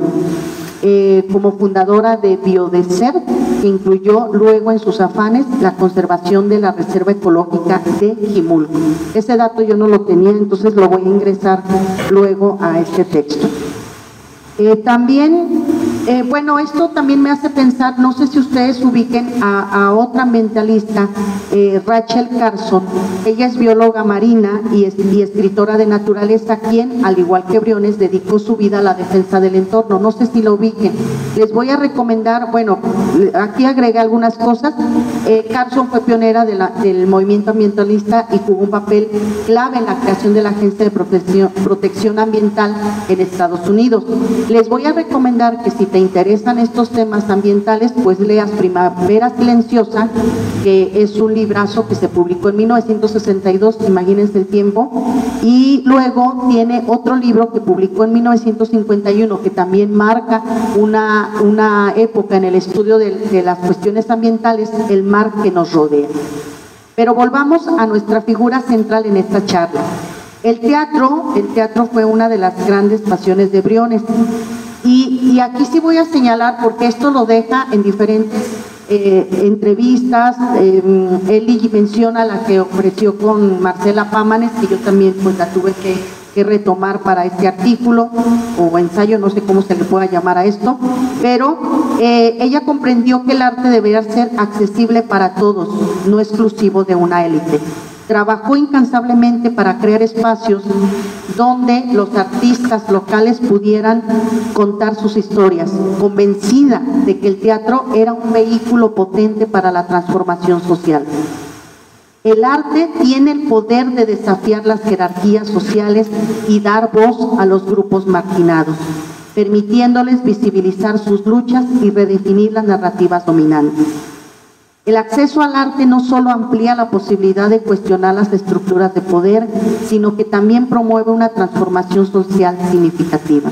Como fundadora de Biodeser, que incluyó luego en sus afanes la conservación de la Reserva Ecológica de Jimulco. Ese dato yo no lo tenía, entonces lo voy a ingresar luego a este texto. Bueno, esto también me hace pensar, no sé si ustedes ubiquen a otra ambientalista, Rachel Carson. Ella es bióloga marina y escritora de naturaleza, quien, al igual que Briones, dedicó su vida a la defensa del entorno. No sé si lo ubiquen. Les voy a recomendar, bueno, aquí agregué algunas cosas. Carson fue pionera del movimiento ambientalista y jugó un papel clave en la creación de la Agencia de Protección Ambiental en Estados Unidos. Les voy a recomendar que si te interesan estos temas ambientales, pues leas Primavera Silenciosa, que es un librazo que se publicó en 1962, imagínense el tiempo, y luego tiene otro libro que publicó en 1951, que también marca una época en el estudio de las cuestiones ambientales, el mar que nos rodea. Pero volvamos a nuestra figura central en esta charla. El teatro fue una de las grandes pasiones de Briones. Y aquí sí voy a señalar, porque esto lo deja en diferentes entrevistas. Él menciona la que ofreció con Marcela Pámanes, que yo también pues la tuve que retomar para este artículo o ensayo, no sé cómo se le pueda llamar a esto, pero ella comprendió que el arte debería ser accesible para todos, no exclusivo de una élite. Trabajó incansablemente para crear espacios donde los artistas locales pudieran contar sus historias, convencida de que el teatro era un vehículo potente para la transformación social. El arte tiene el poder de desafiar las jerarquías sociales y dar voz a los grupos marginados, permitiéndoles visibilizar sus luchas y redefinir las narrativas dominantes. El acceso al arte no solo amplía la posibilidad de cuestionar las estructuras de poder, sino que también promueve una transformación social significativa.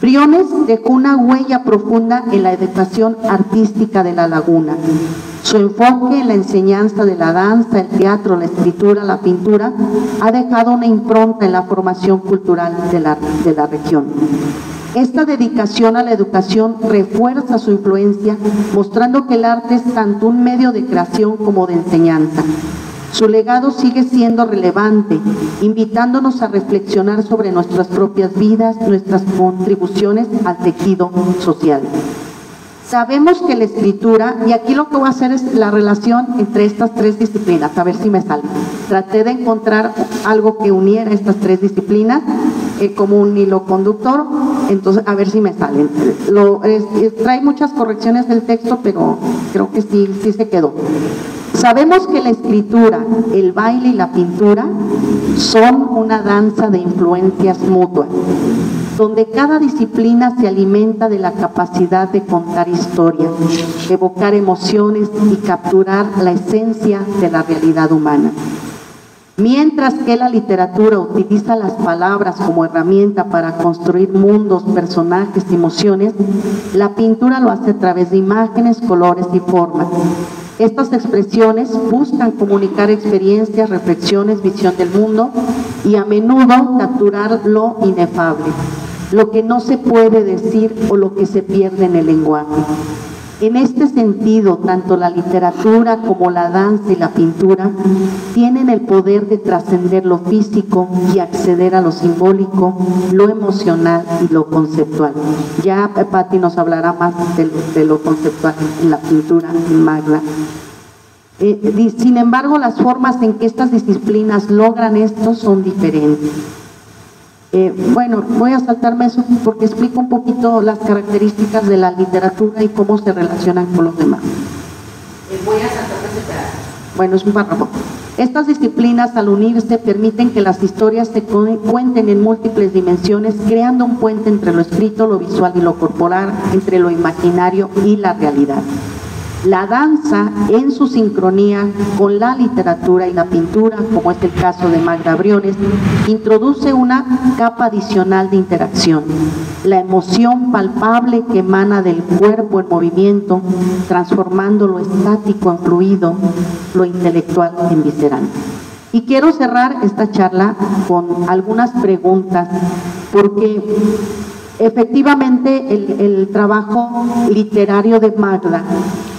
Briones dejó una huella profunda en la educación artística de La Laguna. Su enfoque en la enseñanza de la danza, el teatro, la escritura, la pintura, ha dejado una impronta en la formación cultural de la región. Esta dedicación a la educación refuerza su influencia, mostrando que el arte es tanto un medio de creación como de enseñanza. Su legado sigue siendo relevante, invitándonos a reflexionar sobre nuestras propias vidas, nuestras contribuciones al tejido social. Sabemos que la escritura, y aquí lo que voy a hacer es la relación entre estas tres disciplinas, a ver si me sale. Traté de encontrar algo que uniera estas tres disciplinas como un hilo conductor, entonces a ver si me salen. Trae muchas correcciones del texto, pero creo que sí se quedó. Sabemos que la escritura, el baile y la pintura son una danza de influencias mutuas, donde cada disciplina se alimenta de la capacidad de contar historias, evocar emociones y capturar la esencia de la realidad humana. Mientras que la literatura utiliza las palabras como herramienta para construir mundos, personajes y emociones, la pintura lo hace a través de imágenes, colores y formas. Estas expresiones buscan comunicar experiencias, reflexiones, visión del mundo y a menudo capturar lo inefable, lo que no se puede decir o lo que se pierde en el lenguaje. En este sentido, tanto la literatura como la danza y la pintura tienen el poder de trascender lo físico y acceder a lo simbólico, lo emocional y lo conceptual. Ya Patti nos hablará más de lo conceptual en la pintura, en Magda. Sin embargo, las formas en que estas disciplinas logran esto son diferentes. Bueno, voy a saltarme eso porque explico un poquito las características de la literatura y cómo se relacionan con los demás. Voy a saltarme ese pedazo. Bueno, es un párrafo. Estas disciplinas, al unirse, permiten que las historias se cuenten en múltiples dimensiones, creando un puente entre lo escrito, lo visual y lo corporal, entre lo imaginario y la realidad. La danza, en su sincronía con la literatura y la pintura, como es el caso de Magda Briones, introduce una capa adicional de interacción. La emoción palpable que emana del cuerpo en movimiento, transformando lo estático en fluido, lo intelectual en visceral. Y quiero cerrar esta charla con algunas preguntas, porque efectivamente el trabajo literario de Magda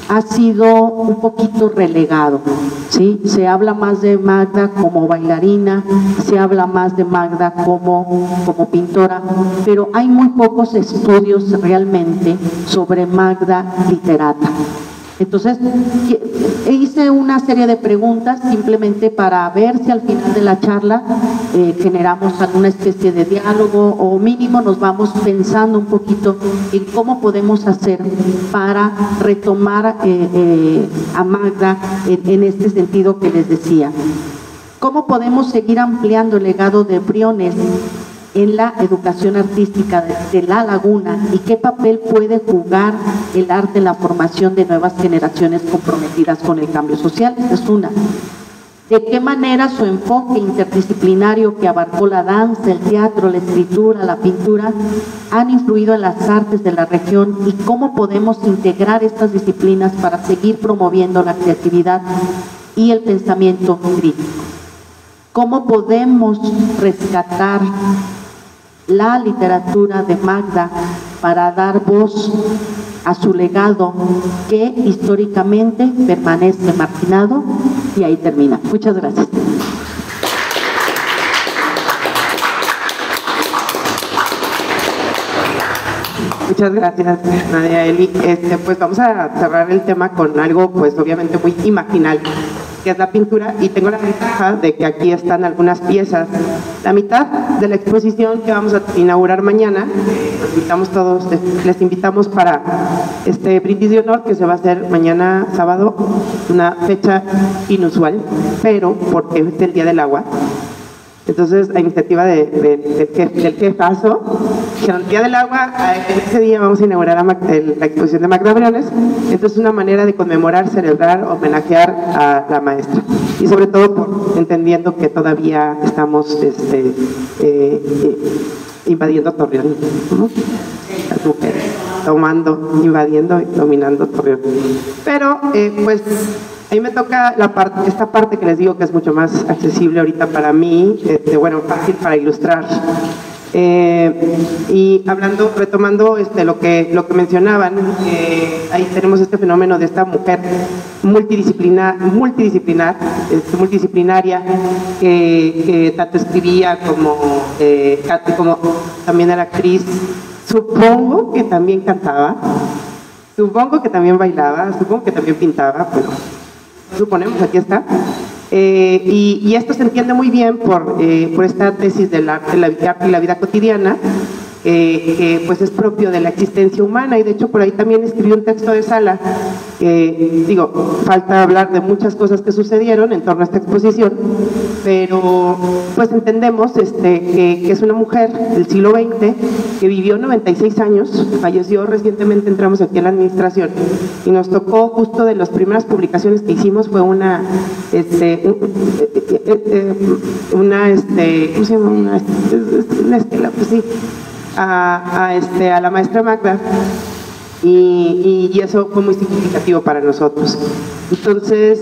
ha sido un poquito relegado, ¿sí? Se habla más de Magda como bailarina, se habla más de Magda como pintora, pero hay muy pocos estudios realmente sobre Magda literata. Entonces, hice una serie de preguntas simplemente para ver si al final de la charla generamos alguna especie de diálogo o mínimo nos vamos pensando un poquito en cómo podemos hacer para retomar a Magda en este sentido que les decía. ¿Cómo podemos seguir ampliando el legado de Briones en la educación artística de La Laguna y qué papel puede jugar el arte en la formación de nuevas generaciones comprometidas con el cambio social? Es una. ¿De qué manera su enfoque interdisciplinario que abarcó la danza, el teatro, la escritura, la pintura, han influido en las artes de la región y cómo podemos integrar estas disciplinas para seguir promoviendo la creatividad y el pensamiento crítico? ¿Cómo podemos rescatar la literatura de Magda para dar voz a su legado que históricamente permanece marginado? Y ahí termina. Muchas gracias. Muchas gracias, Nadia Eli. Pues vamos a cerrar el tema con algo, pues obviamente muy imaginal, que es la pintura, y tengo la ventaja de que aquí están algunas piezas. La mitad de la exposición que vamos a inaugurar mañana, los invitamos todos, les invitamos para este brindis de honor que se va a hacer mañana sábado, una fecha inusual, pero porque es el Día del Agua. Entonces, a iniciativa del jefazo, dijeron, Día del Agua, ese día vamos a inaugurar la exposición de Magda Briones. Entonces, es una manera de conmemorar, celebrar, homenajear a la maestra. Y sobre todo, entendiendo que todavía estamos invadiendo Torreón, ¿no? Las mujeres, invadiendo y dominando Torreón. Pero, pues, a mí me toca esta parte que les digo que es mucho más accesible ahorita para mí, bueno, fácil para ilustrar. Y retomando lo que mencionaban, ahí tenemos este fenómeno de esta mujer multidisciplinaria, que tanto escribía como también era actriz. Supongo que también cantaba, supongo que también bailaba, supongo que también pintaba, pero suponemos, aquí está. Y esto se entiende muy bien por esta tesis del arte y la vida cotidiana, que pues es propio de la existencia humana, y de hecho por ahí también escribió un texto de sala. Falta hablar de muchas cosas que sucedieron en torno a esta exposición, pero pues entendemos que es una mujer del siglo XX que vivió 96 años, falleció recientemente, entramos aquí en la administración y nos tocó justo de las primeras publicaciones que hicimos fue una ¿cómo se llama? Una estela, pues sí, a la maestra Magda, y eso fue muy significativo para nosotros. Entonces,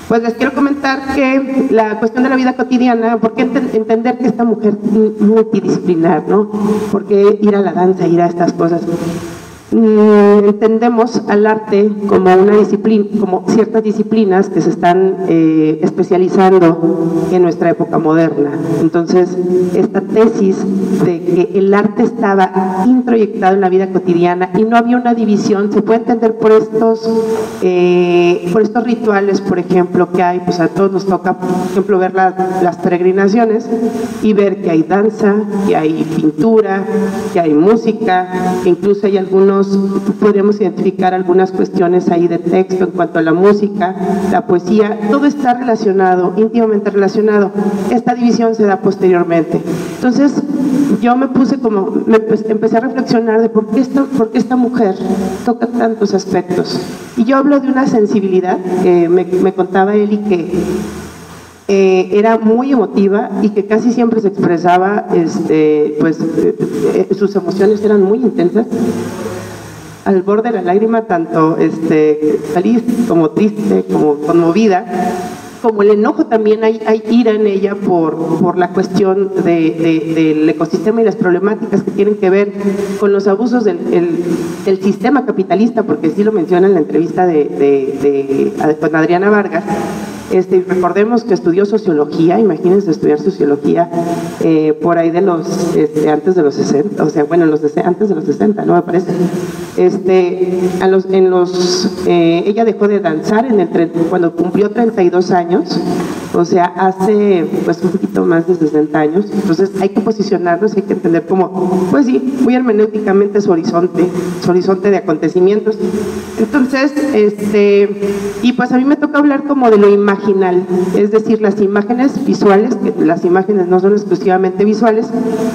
pues les quiero comentar que la cuestión de la vida cotidiana, ¿por qué entender que esta mujer multidisciplinar, ¿no? ¿Por qué ir a la danza, ir a estas cosas? entendemos al arte como una disciplina, como ciertas disciplinas que se están especializando en nuestra época moderna. Entonces, esta tesis de que el arte estaba introyectado en la vida cotidiana y no había una división, se puede entender por estos rituales, por ejemplo, que hay, pues a todos nos toca, por ejemplo, ver las peregrinaciones y ver que hay danza, que hay pintura, que hay música, que incluso hay algunos, podríamos identificar algunas cuestiones ahí de texto en cuanto a la música, la poesía, todo está relacionado, íntimamente relacionado. Esta división se da posteriormente. Entonces, yo me puse empecé a reflexionar de por qué esta mujer toca tantos aspectos. Y yo hablo de una sensibilidad, me contaba Eli que era muy emotiva y que casi siempre se expresaba, sus emociones eran muy intensas, al borde de la lágrima, tanto feliz como triste, como conmovida. Como el enojo, también hay ira en ella por la cuestión del ecosistema y las problemáticas que tienen que ver con los abusos del sistema capitalista, porque sí lo menciona en la entrevista con Adriana Vargas. Recordemos que estudió sociología, imagínense estudiar sociología por ahí de los, antes de los 60, o sea, bueno, antes de los 60, ¿no? Me parece. Ella dejó de danzar cuando cumplió 32 años, o sea, hace pues un poquito más de 60 años. Entonces hay que posicionarnos, hay que entender cómo, pues sí, muy hermenéuticamente su horizonte de acontecimientos. Entonces, y pues a mí me toca hablar como de lo imaginal, es decir, las imágenes visuales, que las imágenes no son exclusivamente visuales,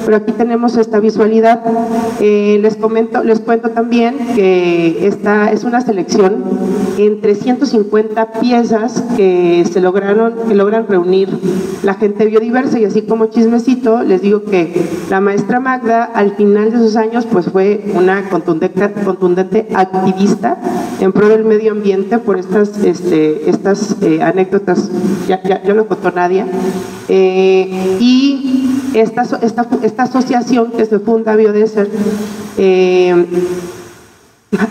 pero aquí tenemos esta visualidad. Les cuento también que esta es una selección entre 150 piezas que logran reunir la gente biodiversa, y así como chismecito, les digo que la maestra Magda al final de sus años pues fue una contundente activista en pro del medio ambiente por estas anécdotas, ya lo contó Nadia, y esta asociación que se funda Biodesert,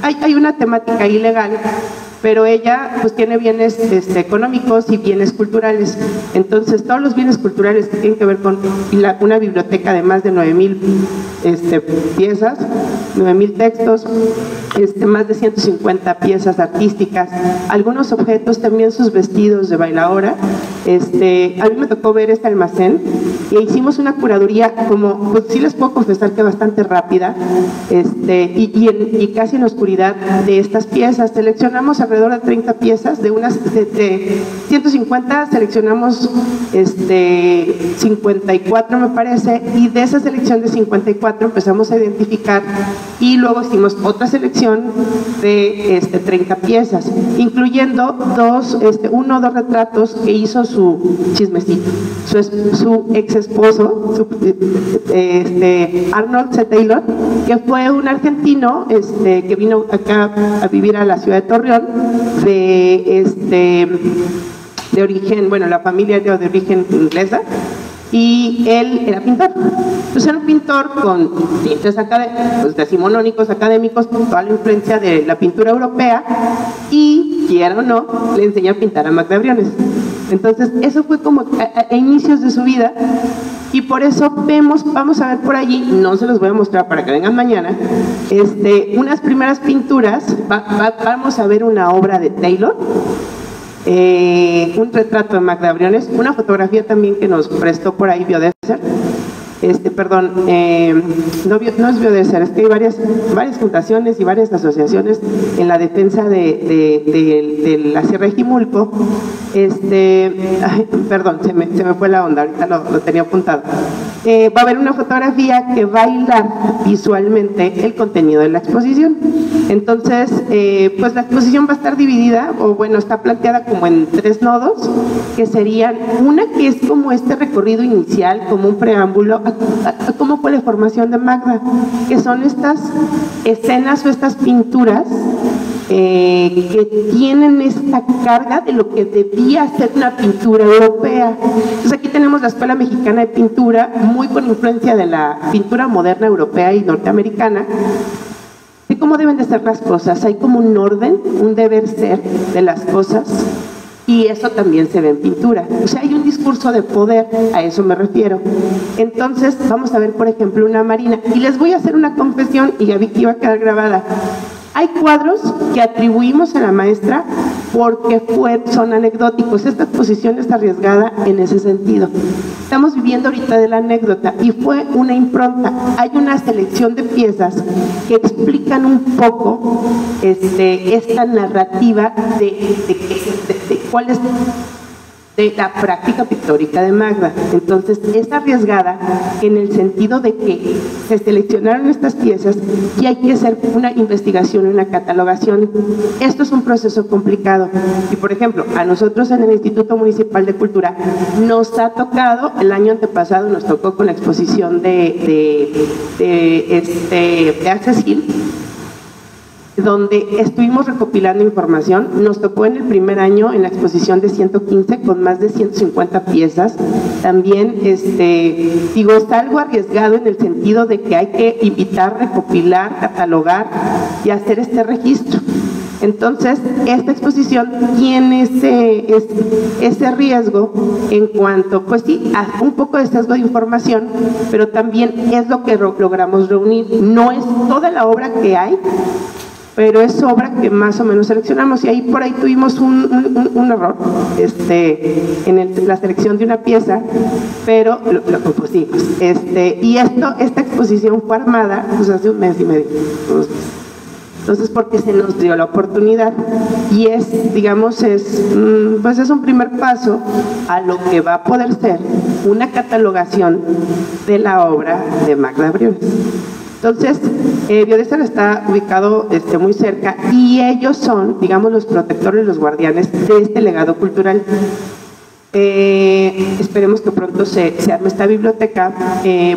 hay una temática ilegal, pero ella pues tiene bienes económicos y bienes culturales. Entonces todos los bienes culturales que tienen que ver con una biblioteca de más de 9,000 piezas, 9,000 textos, más de 150 piezas artísticas, algunos objetos, también sus vestidos de bailaora. A mí me tocó ver este almacén y hicimos una curaduría, como pues sí les puedo confesar que bastante rápida, y casi en la oscuridad de estas piezas. Seleccionamos alrededor de 30 piezas, de 150 seleccionamos 54 me parece, y de esa selección de 54 empezamos a identificar, y luego hicimos otra selección de 30 piezas, incluyendo uno o dos retratos que hizo su chismecito, su ex esposo, Arnold C. Taylor, que fue un argentino que vino acá a vivir a la ciudad de Torreón, de origen, bueno, la familia era de origen inglesa, y él era pintor. Entonces era un pintor con tintes decimonónicos, académicos, con toda la influencia de la pintura europea, y quiera o no, le enseñó a pintar a Magda Briones. Entonces eso fue como a inicios de su vida, y por eso vamos a ver por allí, no se los voy a mostrar para que vengan mañana, unas primeras pinturas. Vamos a ver una obra de Taylor, un retrato de Magda Briones, una fotografía también que nos prestó por ahí Biodesert, no es Biodesert, es que hay varias fundaciones y varias asociaciones en la defensa de la Sierra de Jimulco. Perdón, se me fue la onda, ahorita lo tenía apuntado. Va a haber una fotografía que va a hilar visualmente el contenido de la exposición. Entonces, pues la exposición va a estar dividida, o bueno, está planteada como en 3 nodos, que serían una que es como este recorrido inicial, como un preámbulo a cómo fue la formación de Magda, que son estas escenas o estas pinturas que tienen esta carga de lo que debía ser una pintura europea. Entonces aquí tenemos la Escuela Mexicana de Pintura, muy con influencia de la pintura moderna europea y norteamericana, de cómo deben de ser las cosas. Hay como un orden, un deber ser de las cosas, y eso también se ve en pintura. O sea, hay un discurso de poder, a eso me refiero. Entonces, vamos a ver, por ejemplo, una Marina. Y les voy a hacer una confesión, y ya vi que iba a quedar grabada. Hay cuadros que atribuimos a la maestra porque son anecdóticos. Esta exposición es arriesgada en ese sentido. Estamos viviendo ahorita de la anécdota y fue una impronta. Hay una selección de piezas que explican un poco esta narrativa de cuál es de la práctica pictórica de Magda. Entonces, es arriesgada en el sentido de que se seleccionaron estas piezas y hay que hacer una investigación y una catalogación. Esto es un proceso complicado. Y, por ejemplo, a nosotros en el Instituto Municipal de Cultura nos ha tocado, el año antepasado nos tocó con la exposición de Access Hill, donde estuvimos recopilando información. Nos tocó en el primer año en la exposición de 115 con más de 150 piezas. También, digo, está algo arriesgado en el sentido de que hay que invitar, recopilar, catalogar y hacer este registro. Entonces, esta exposición tiene ese riesgo en cuanto, pues sí, a un poco de sesgo de información, pero también es lo que logramos reunir. No es toda la obra que hay, pero es obra que más o menos seleccionamos, y ahí por ahí tuvimos un error en la selección de una pieza, pero lo compusimos. Y esta exposición fue armada pues, hace un mes y medio, 2 meses. Entonces, porque se nos dio la oportunidad, y digamos, pues es un primer paso a lo que va a poder ser una catalogación de la obra de Magda Briones. Entonces, Biodesal está ubicado muy cerca, y ellos son, digamos, los protectores, los guardianes de este legado cultural. Esperemos que pronto se arme esta biblioteca,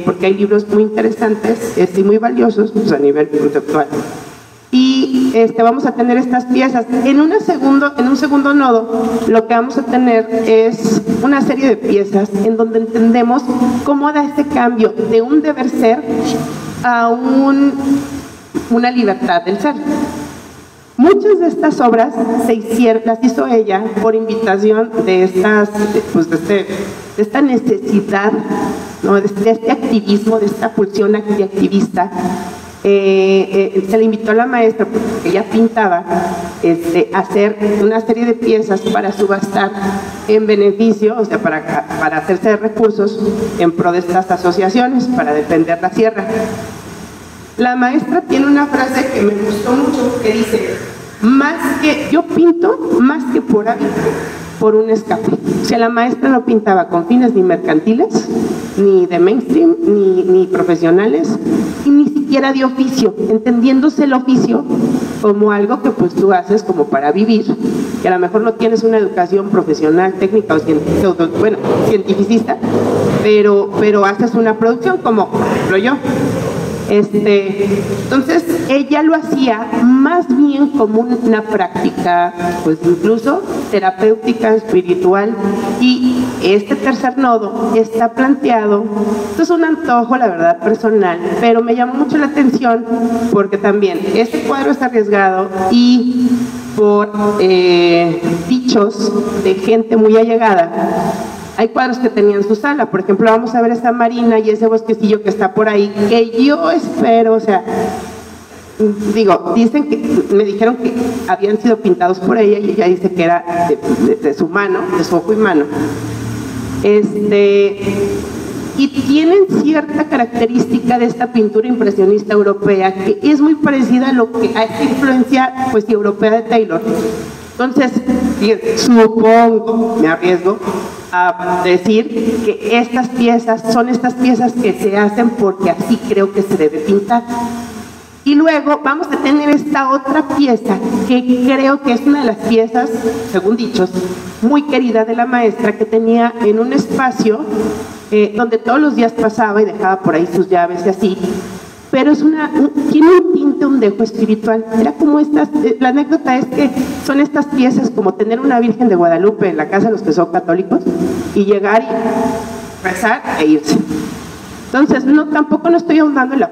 porque hay libros muy interesantes y muy valiosos pues, a nivel conceptual. Y vamos a tener estas piezas. En un segundo nodo, lo que vamos a tener es una serie de piezas en donde entendemos cómo da este cambio de un deber ser a una libertad del ser. Muchas de estas obras las hizo ella por invitación de esta necesidad, ¿no? de este activismo, de esta pulsión activista. Se le invitó a la maestra, porque ella pintaba, a hacer una serie de piezas para subastar en beneficio, o sea, para hacerse de recursos en pro de estas asociaciones, para defender la sierra. La maestra tiene una frase que me gustó mucho, que dice: yo pinto más que por hábito, por un escape. O sea, la maestra no pintaba con fines ni mercantiles, ni de mainstream, ni profesionales, y ni siquiera de oficio, entendiéndose el oficio como algo que pues tú haces como para vivir, que a lo mejor no tienes una educación profesional, técnica o cientificista, pero haces una producción como, por ejemplo, yo. Entonces ella lo hacía más bien como una práctica, pues incluso terapéutica, espiritual, y este tercer nodo está planteado. Esto es un antojo, la verdad, personal, pero me llamó mucho la atención porque también este cuadro está arriesgado, y por dichos de gente muy allegada, hay cuadros que tenían su sala. Por ejemplo, vamos a ver esta Marina y ese bosquecillo que está por ahí, que yo espero, o sea, digo, me dijeron que habían sido pintados por ella, y ella dice que era de su mano, de su ojo y mano. Y tienen cierta característica de esta pintura impresionista europea, que es muy parecida a esta influencia pues europea de Taylor. Entonces, supongo, me arriesgo a decir que estas piezas son estas piezas que se hacen porque así creo que se debe pintar. Y luego vamos a tener esta otra pieza que creo que es una de las piezas, según dichos, muy querida de la maestra, que tenía en un espacio donde todos los días pasaba y dejaba por ahí sus llaves y así. Pero tiene un tinte, un dejo espiritual. Era como la anécdota es que son estas piezas como tener una Virgen de Guadalupe en la casa de los que son católicos y llegar y rezar e irse. Entonces, tampoco no estoy ahondando en las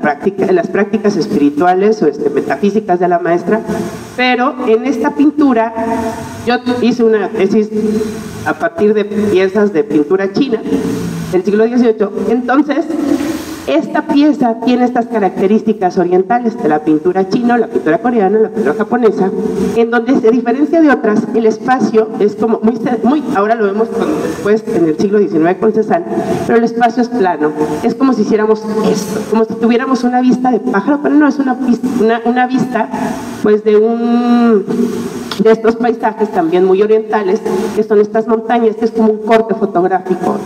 prácticas espirituales o metafísicas de la maestra, pero en esta pintura, yo hice una tesis a partir de piezas de pintura china del siglo XVIII. Entonces, esta pieza tiene estas características orientales de la pintura china, la pintura coreana, la pintura japonesa, en donde, a diferencia de otras, el espacio es como muy ahora lo vemos después en el siglo XIX con Cézanne, pero el espacio es plano, es como si hiciéramos esto, como si tuviéramos una vista de pájaro, pero no es una vista pues de estos paisajes también muy orientales, que son estas montañas, que es como un corte fotográfico,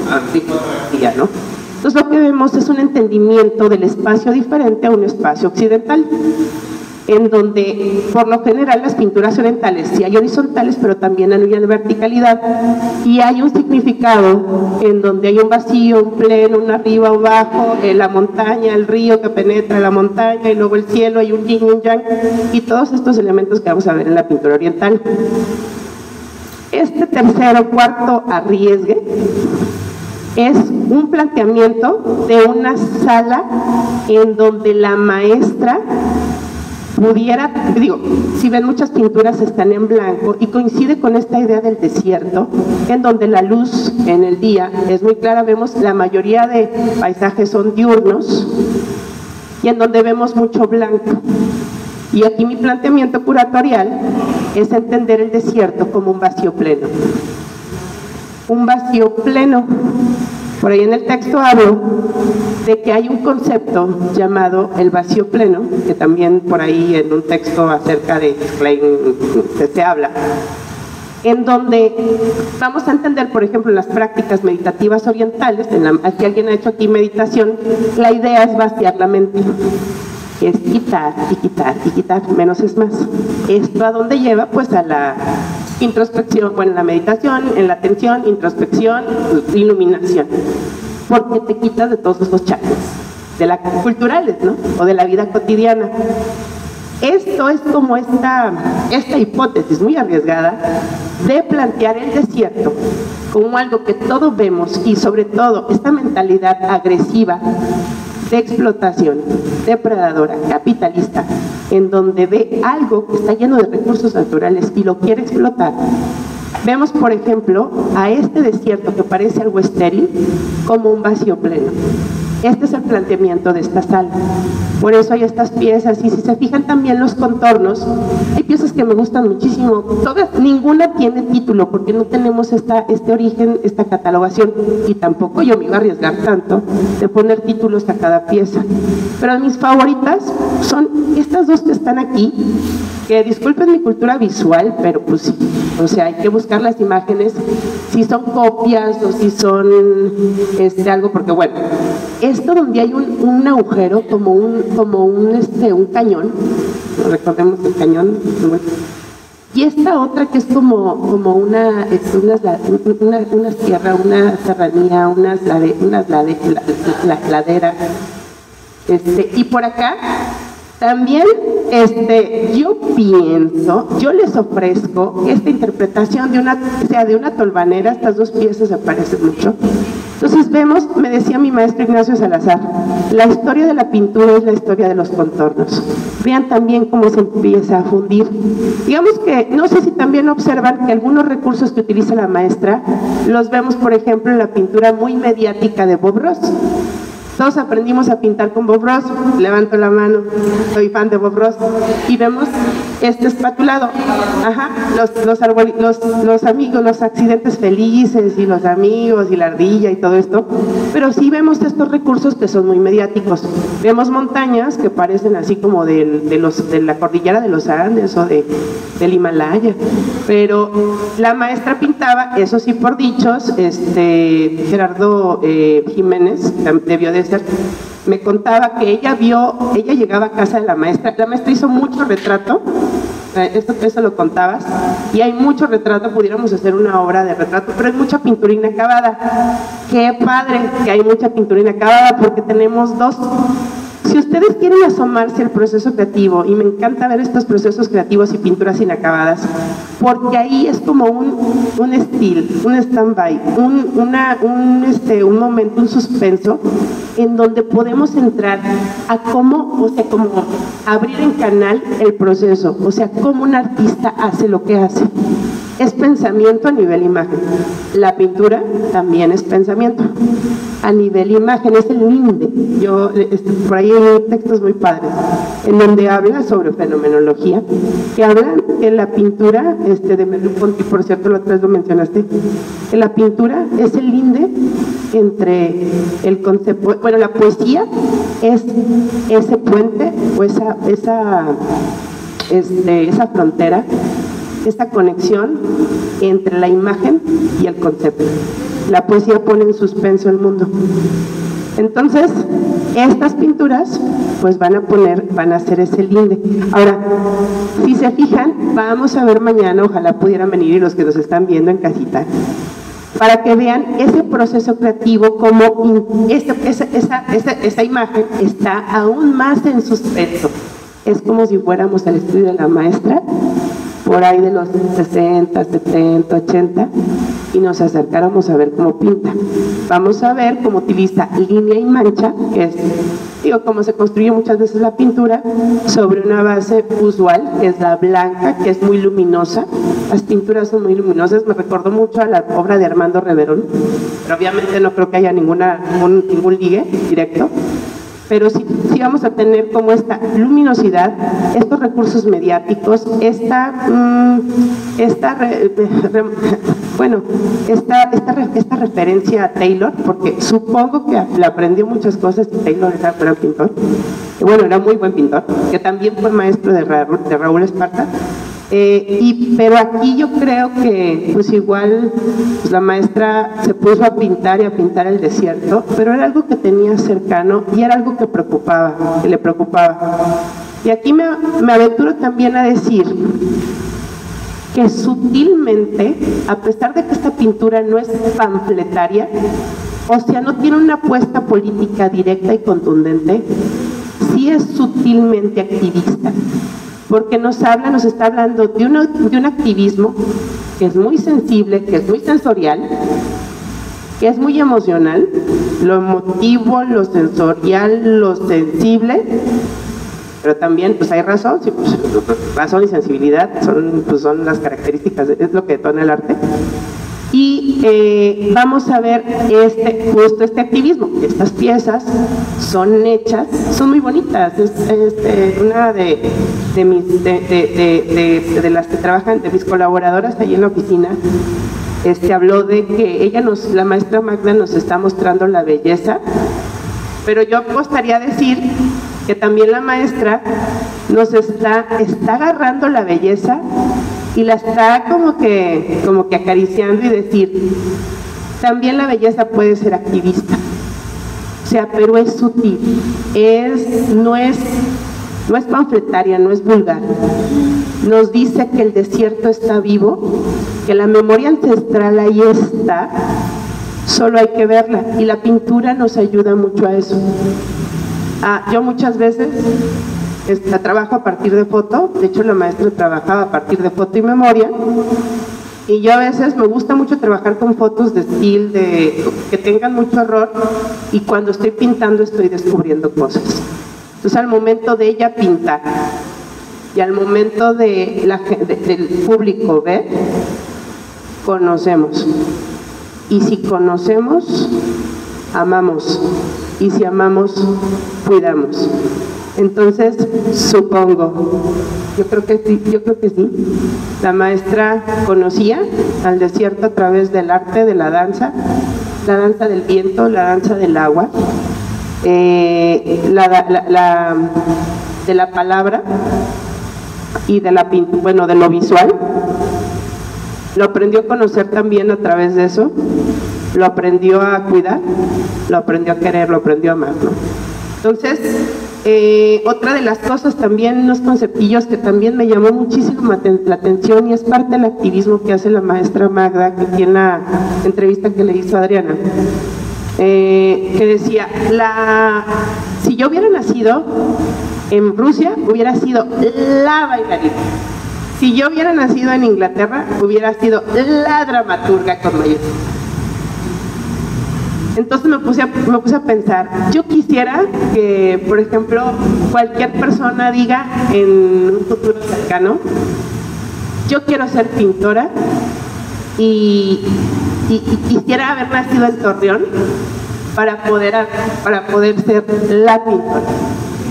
¿no? Entonces lo que vemos es un entendimiento del espacio diferente a un espacio occidental, en donde por lo general las pinturas orientales sí hay horizontales, pero también hay una verticalidad, y hay un significado en donde hay un vacío, un pleno, un arriba o abajo, la montaña, el río que penetra la montaña, y luego el cielo, hay un yin y un yang, y todos estos elementos que vamos a ver en la pintura oriental. Este tercero, cuarto arriesgue es un planteamiento de una sala en donde la maestra pudiera, si ven muchas pinturas están en blanco y coincide con esta idea del desierto, en donde la luz en el día es muy clara, vemos la mayoría de paisajes son diurnos y en donde vemos mucho blanco. Y aquí mi planteamiento curatorial es entender el desierto como un vacío pleno. Un vacío pleno. Por ahí en el texto hablo de que hay un concepto llamado el vacío pleno, que también por ahí en un texto acerca de Klein se habla, en donde vamos a entender, por ejemplo, en las prácticas meditativas orientales, si alguien ha hecho aquí meditación, la idea es vaciar la mente. Es quitar y quitar y quitar, menos es más. ¿Esto a dónde lleva? Pues a la introspección, bueno, en la meditación, en la atención, introspección, iluminación, porque te quitas de todos estos chakras, de las culturales, ¿no? O de la vida cotidiana. Esto es como esta hipótesis muy arriesgada de plantear el desierto como algo que todos vemos, y sobre todo esta mentalidad agresiva de explotación, depredadora, capitalista, en donde ve algo que está lleno de recursos naturales y lo quiere explotar. Vemos, por ejemplo, a este desierto que parece algo estéril como un vacío pleno. Este es el planteamiento de esta sala. Por eso hay estas piezas, y si se fijan también los contornos, hay piezas que me gustan muchísimo. Ninguna tiene título, porque no tenemos este origen, esta catalogación, y tampoco yo me iba a arriesgar tanto de poner títulos a cada pieza. Pero mis favoritas son estas dos que están aquí, que disculpen mi cultura visual, pero pues sí, o sea, hay que buscar las imágenes, si son copias o si son algo, porque bueno, esto donde hay un agujero como un cañón, recordemos el cañón, y esta otra que es como una sierra, una serranía, unas laderas, y por acá también yo les ofrezco esta interpretación de una tolvanera. Estas dos piezas se parecen mucho. Entonces vemos, me decía mi maestro Ignacio Salazar, la historia de la pintura es la historia de los contornos. Vean también cómo se empieza a fundir. Digamos que, no sé si también observan que algunos recursos que utiliza la maestra los vemos, por ejemplo, en la pintura muy mediática de Bob Ross. Todos aprendimos a pintar con Bob Ross, levanto la mano, soy fan de Bob Ross, y vemos este espatulado, los amigos, los accidentes felices, y los amigos, y la ardilla, y todo esto, pero sí vemos estos recursos que son muy mediáticos. Vemos montañas que parecen así como de la cordillera de los Andes, o del Himalaya, pero la maestra pintaba, eso sí por dichos, Gerardo Jiménez, debió de ser, me contaba que ella llegaba a casa de la maestra hizo mucho retrato, eso lo contabas, y hay mucho retrato, pudiéramos hacer una obra de retrato, pero hay mucha pintura inacabada. Qué padre que hay mucha pintura inacabada, porque tenemos dos. Si ustedes quieren asomarse al proceso creativo, y me encanta ver estos procesos creativos y pinturas inacabadas, porque ahí es como un estilo, un stand-by, un momento, un suspenso, en donde podemos entrar a cómo, o sea, como abrir en canal el proceso, o sea, cómo un artista hace lo que hace. Es pensamiento a nivel imagen. La pintura también es pensamiento a nivel imagen, es el linde. Por ahí hay textos muy padres en donde habla sobre fenomenología, que hablan que la pintura, de Merleau-Ponty, por cierto, la otra vez lo mencionaste, que la pintura es el linde entre el concepto, bueno, la poesía es ese puente o esa frontera, esta conexión entre la imagen y el concepto. La poesía pone en suspenso el mundo. Entonces, estas pinturas pues van a hacer ese linde. Ahora, si se fijan, vamos a ver mañana, ojalá pudieran venir y los que nos están viendo en casita, para que vean ese proceso creativo, como esa imagen está aún más en suspenso. Es como si fuéramos al estudio de la maestra, por ahí de los 60, 70, 80, y nos acercáramos a ver cómo pinta. Vamos a ver cómo utiliza línea y mancha, que es, como se construye muchas veces la pintura, sobre una base usual, que es la blanca, que es muy luminosa. Las pinturas son muy luminosas, me recordó mucho a la obra de Armando Reverón, pero obviamente no creo que haya ningún ligue directo. Pero sí vamos a tener como esta luminosidad, estos recursos mediáticos, esta referencia a Taylor, porque supongo que le aprendió muchas cosas y Taylor era pintor, que bueno, era muy buen pintor, que también fue maestro de Raúl Esparza. Pero aquí yo creo que pues igual pues la maestra se puso a pintar y a pintar el desierto, pero era algo que tenía cercano y era algo que le preocupaba. Y aquí me aventuro también a decir que sutilmente, a pesar de que esta pintura no es panfletaria, o sea, no tiene una apuesta política directa y contundente, sí es sutilmente activista. Porque nos está hablando de un activismo que es muy sensible, que es muy sensorial, que es muy emocional, lo emotivo, lo sensorial, lo sensible, pero también pues hay razón, sí, pues, razón y sensibilidad son las características, es lo que detona el arte. Y vamos a ver justo este activismo. Estas piezas son hechas, son muy bonitas. Una de las que trabajan, de mis colaboradoras allí en la oficina, habló de que la maestra Magda nos está mostrando la belleza, pero yo apostaría a decir que también la maestra nos está agarrando la belleza y la está como que acariciando y decir, también la belleza puede ser activista. O sea, pero es sutil, no es panfletaria, no es vulgar. Nos dice que el desierto está vivo, que la memoria ancestral ahí está, solo hay que verla. Y la pintura nos ayuda mucho a eso. Yo muchas veces trabajo a partir de foto, de hecho la maestra trabajaba a partir de foto y memoria, y yo a veces me gusta mucho trabajar con fotos de estilo, que tengan mucho error, y cuando estoy pintando estoy descubriendo cosas. Entonces al momento de ella pintar y al momento del público ver, conocemos, y si conocemos, amamos, y si amamos, cuidamos. Entonces, supongo, yo creo que sí, la maestra conocía al desierto a través del arte, de la danza del viento, la danza del agua, de la palabra y de lo visual. Lo aprendió a conocer también a través de eso, lo aprendió a cuidar, lo aprendió a querer, lo aprendió a amar, ¿no? Entonces, otra de las cosas también, unos conceptillos que también me llamó muchísimo la atención, y es parte del activismo que hace la maestra Magda, que tiene la entrevista que le hizo a Adriana, que decía, si yo hubiera nacido en Rusia, hubiera sido la bailarina. Si yo hubiera nacido en Inglaterra, hubiera sido la dramaturga con mayúsculas. Entonces me puse a pensar, yo quisiera que, por ejemplo, cualquier persona diga en un futuro cercano, yo quiero ser pintora y quisiera haber nacido en Torreón para poder ser la pintora.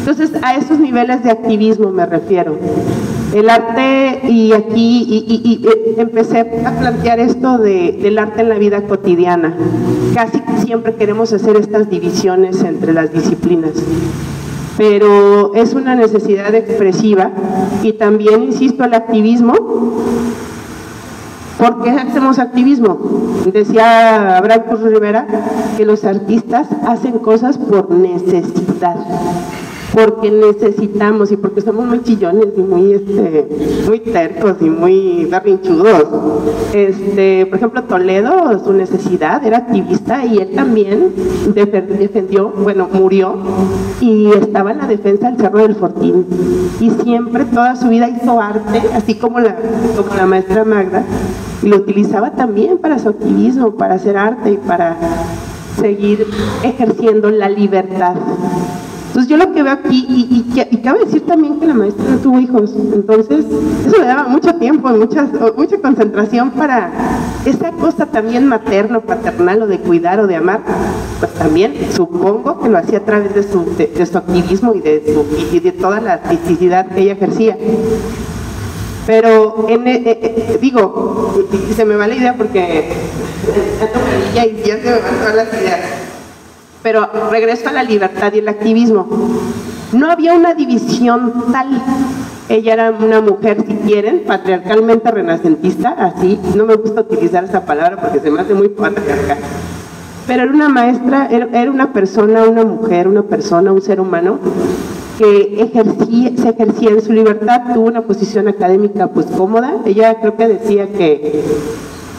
Entonces, a esos niveles de activismo me refiero. El arte, y aquí empecé a plantear esto del arte en la vida cotidiana. Casi siempre queremos hacer estas divisiones entre las disciplinas, pero es una necesidad expresiva. Y también, insisto, el activismo. ¿Por qué hacemos activismo? Decía Abraham Cruz Rivera que los artistas hacen cosas por necesidad, porque necesitamos y porque somos muy chillones y muy tercos y muy berrinchudos. Por ejemplo, Toledo, su necesidad, era activista y él también defendió, bueno, murió y estaba en la defensa del Cerro del Fortín, y siempre, toda su vida hizo arte, así como la maestra Magda, y lo utilizaba también para su activismo, para hacer arte y para seguir ejerciendo la libertad. Entonces yo lo que veo aquí, y cabe decir también que la maestra no tuvo hijos, entonces eso le daba mucho tiempo, mucha concentración para esa cosa también materno, paternal, o de cuidar o de amar. Pues también supongo que lo hacía a través de su activismo y de toda la artisticidad que ella ejercía. Pero, digo, se me va la idea porque ya se me van todas las ideas. Pero regreso a la libertad y el activismo. No había una división tal. Ella era una mujer, si quieren, patriarcalmente renacentista, así. No me gusta utilizar esa palabra porque se me hace muy patriarcal. Pero era una maestra, era una persona, una mujer, una persona, un ser humano que se ejercía en su libertad. Tuvo una posición académica pues cómoda. Ella creo que decía que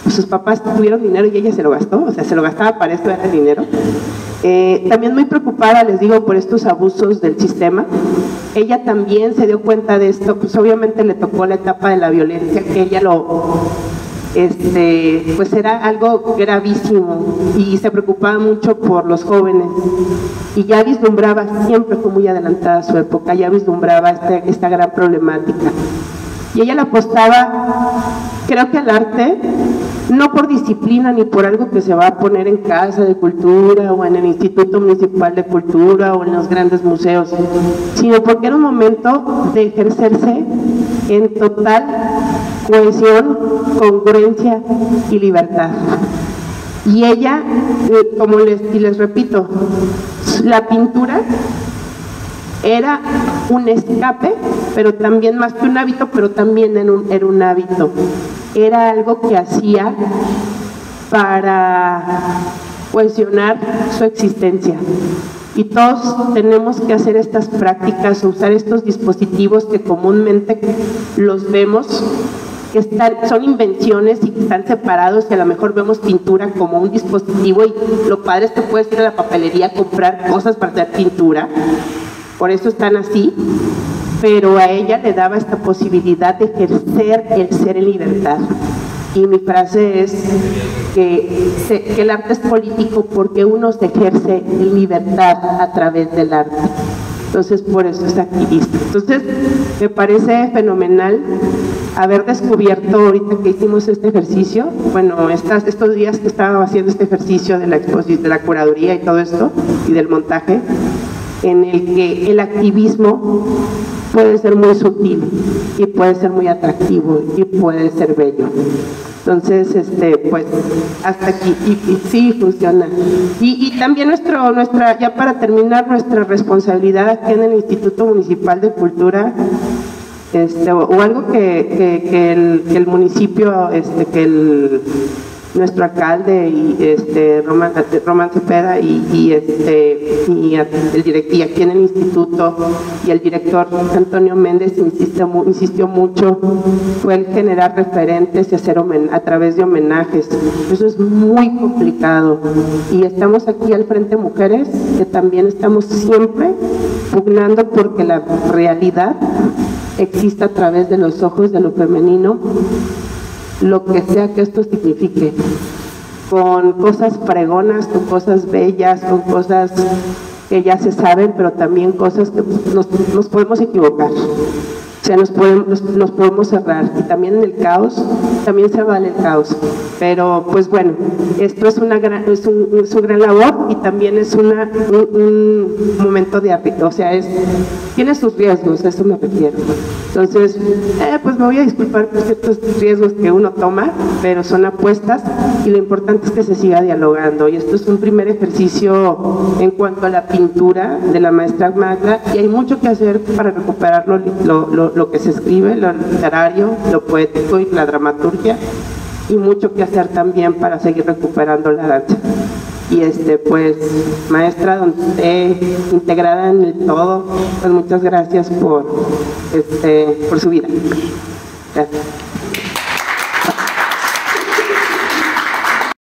sus papás tuvieron dinero y ella se lo gastó, o sea, se lo gastaba para esto, era dinero. También muy preocupada, les digo, por estos abusos del sistema. Ella también se dio cuenta de esto, pues obviamente le tocó la etapa de la violencia, que ella pues era algo gravísimo, y se preocupaba mucho por los jóvenes, y ya vislumbraba, siempre fue muy adelantada a su época, ya vislumbraba esta gran problemática. Y ella le apostaba, creo que al arte, no por disciplina ni por algo que se va a poner en Casa de Cultura o en el Instituto Municipal de Cultura o en los grandes museos, sino porque era un momento de ejercerse en total cohesión, congruencia y libertad. Y ella, como les repito, la pintura era un escape, pero también más que un hábito, pero también era un hábito. Era algo que hacía para cohesionar su existencia. Y todos tenemos que hacer estas prácticas, usar estos dispositivos que comúnmente los vemos, que son invenciones y que están separados, y a lo mejor vemos pintura como un dispositivo, y lo padre es que puedes ir a la papelería a comprar cosas para hacer pintura, por eso están así, pero a ella le daba esta posibilidad de ejercer el ser en libertad. Y mi frase es que el arte es político porque uno se ejerce en libertad a través del arte. Entonces, por eso es activista. Entonces, me parece fenomenal haber descubierto, ahorita que hicimos este ejercicio, bueno, estos días que estaba haciendo este ejercicio de la curaduría y todo esto, y del montaje, en el que el activismo puede ser muy sutil y puede ser muy atractivo y puede ser bello. Entonces, pues, hasta aquí, y sí funciona. Y también ya para terminar, nuestra responsabilidad aquí en el Instituto Municipal de Cultura, o algo que el municipio, nuestro alcalde y Román Cepeda y aquí en el instituto, y el director Antonio Méndez insistió mucho, fue el generar referentes y hacer a través de homenajes. Eso es muy complicado, y estamos aquí al Frente Mujeres, que también estamos siempre pugnando porque la realidad exista a través de los ojos de lo femenino, lo que sea que esto signifique. con cosas fregonas, con cosas bellas, con cosas que ya se saben, pero también cosas que nos podemos equivocar. O sea, nos podemos cerrar, y también en el caos, también se vale el caos. Pero pues bueno, esto es un gran labor, y también es un momento de, o sea, tiene sus riesgos, a eso me refiero. Entonces, pues me voy a disculpar por ciertos riesgos que uno toma, pero son apuestas, y lo importante es que se siga dialogando. Y esto es un primer ejercicio en cuanto a la pintura de la maestra Magda, y hay mucho que hacer para recuperar lo que se escribe, lo literario, lo poético y la dramaturgia, y mucho que hacer también para seguir recuperando la danza. Y pues, maestra, donde esté integrada en el todo, pues muchas gracias por su vida. Gracias.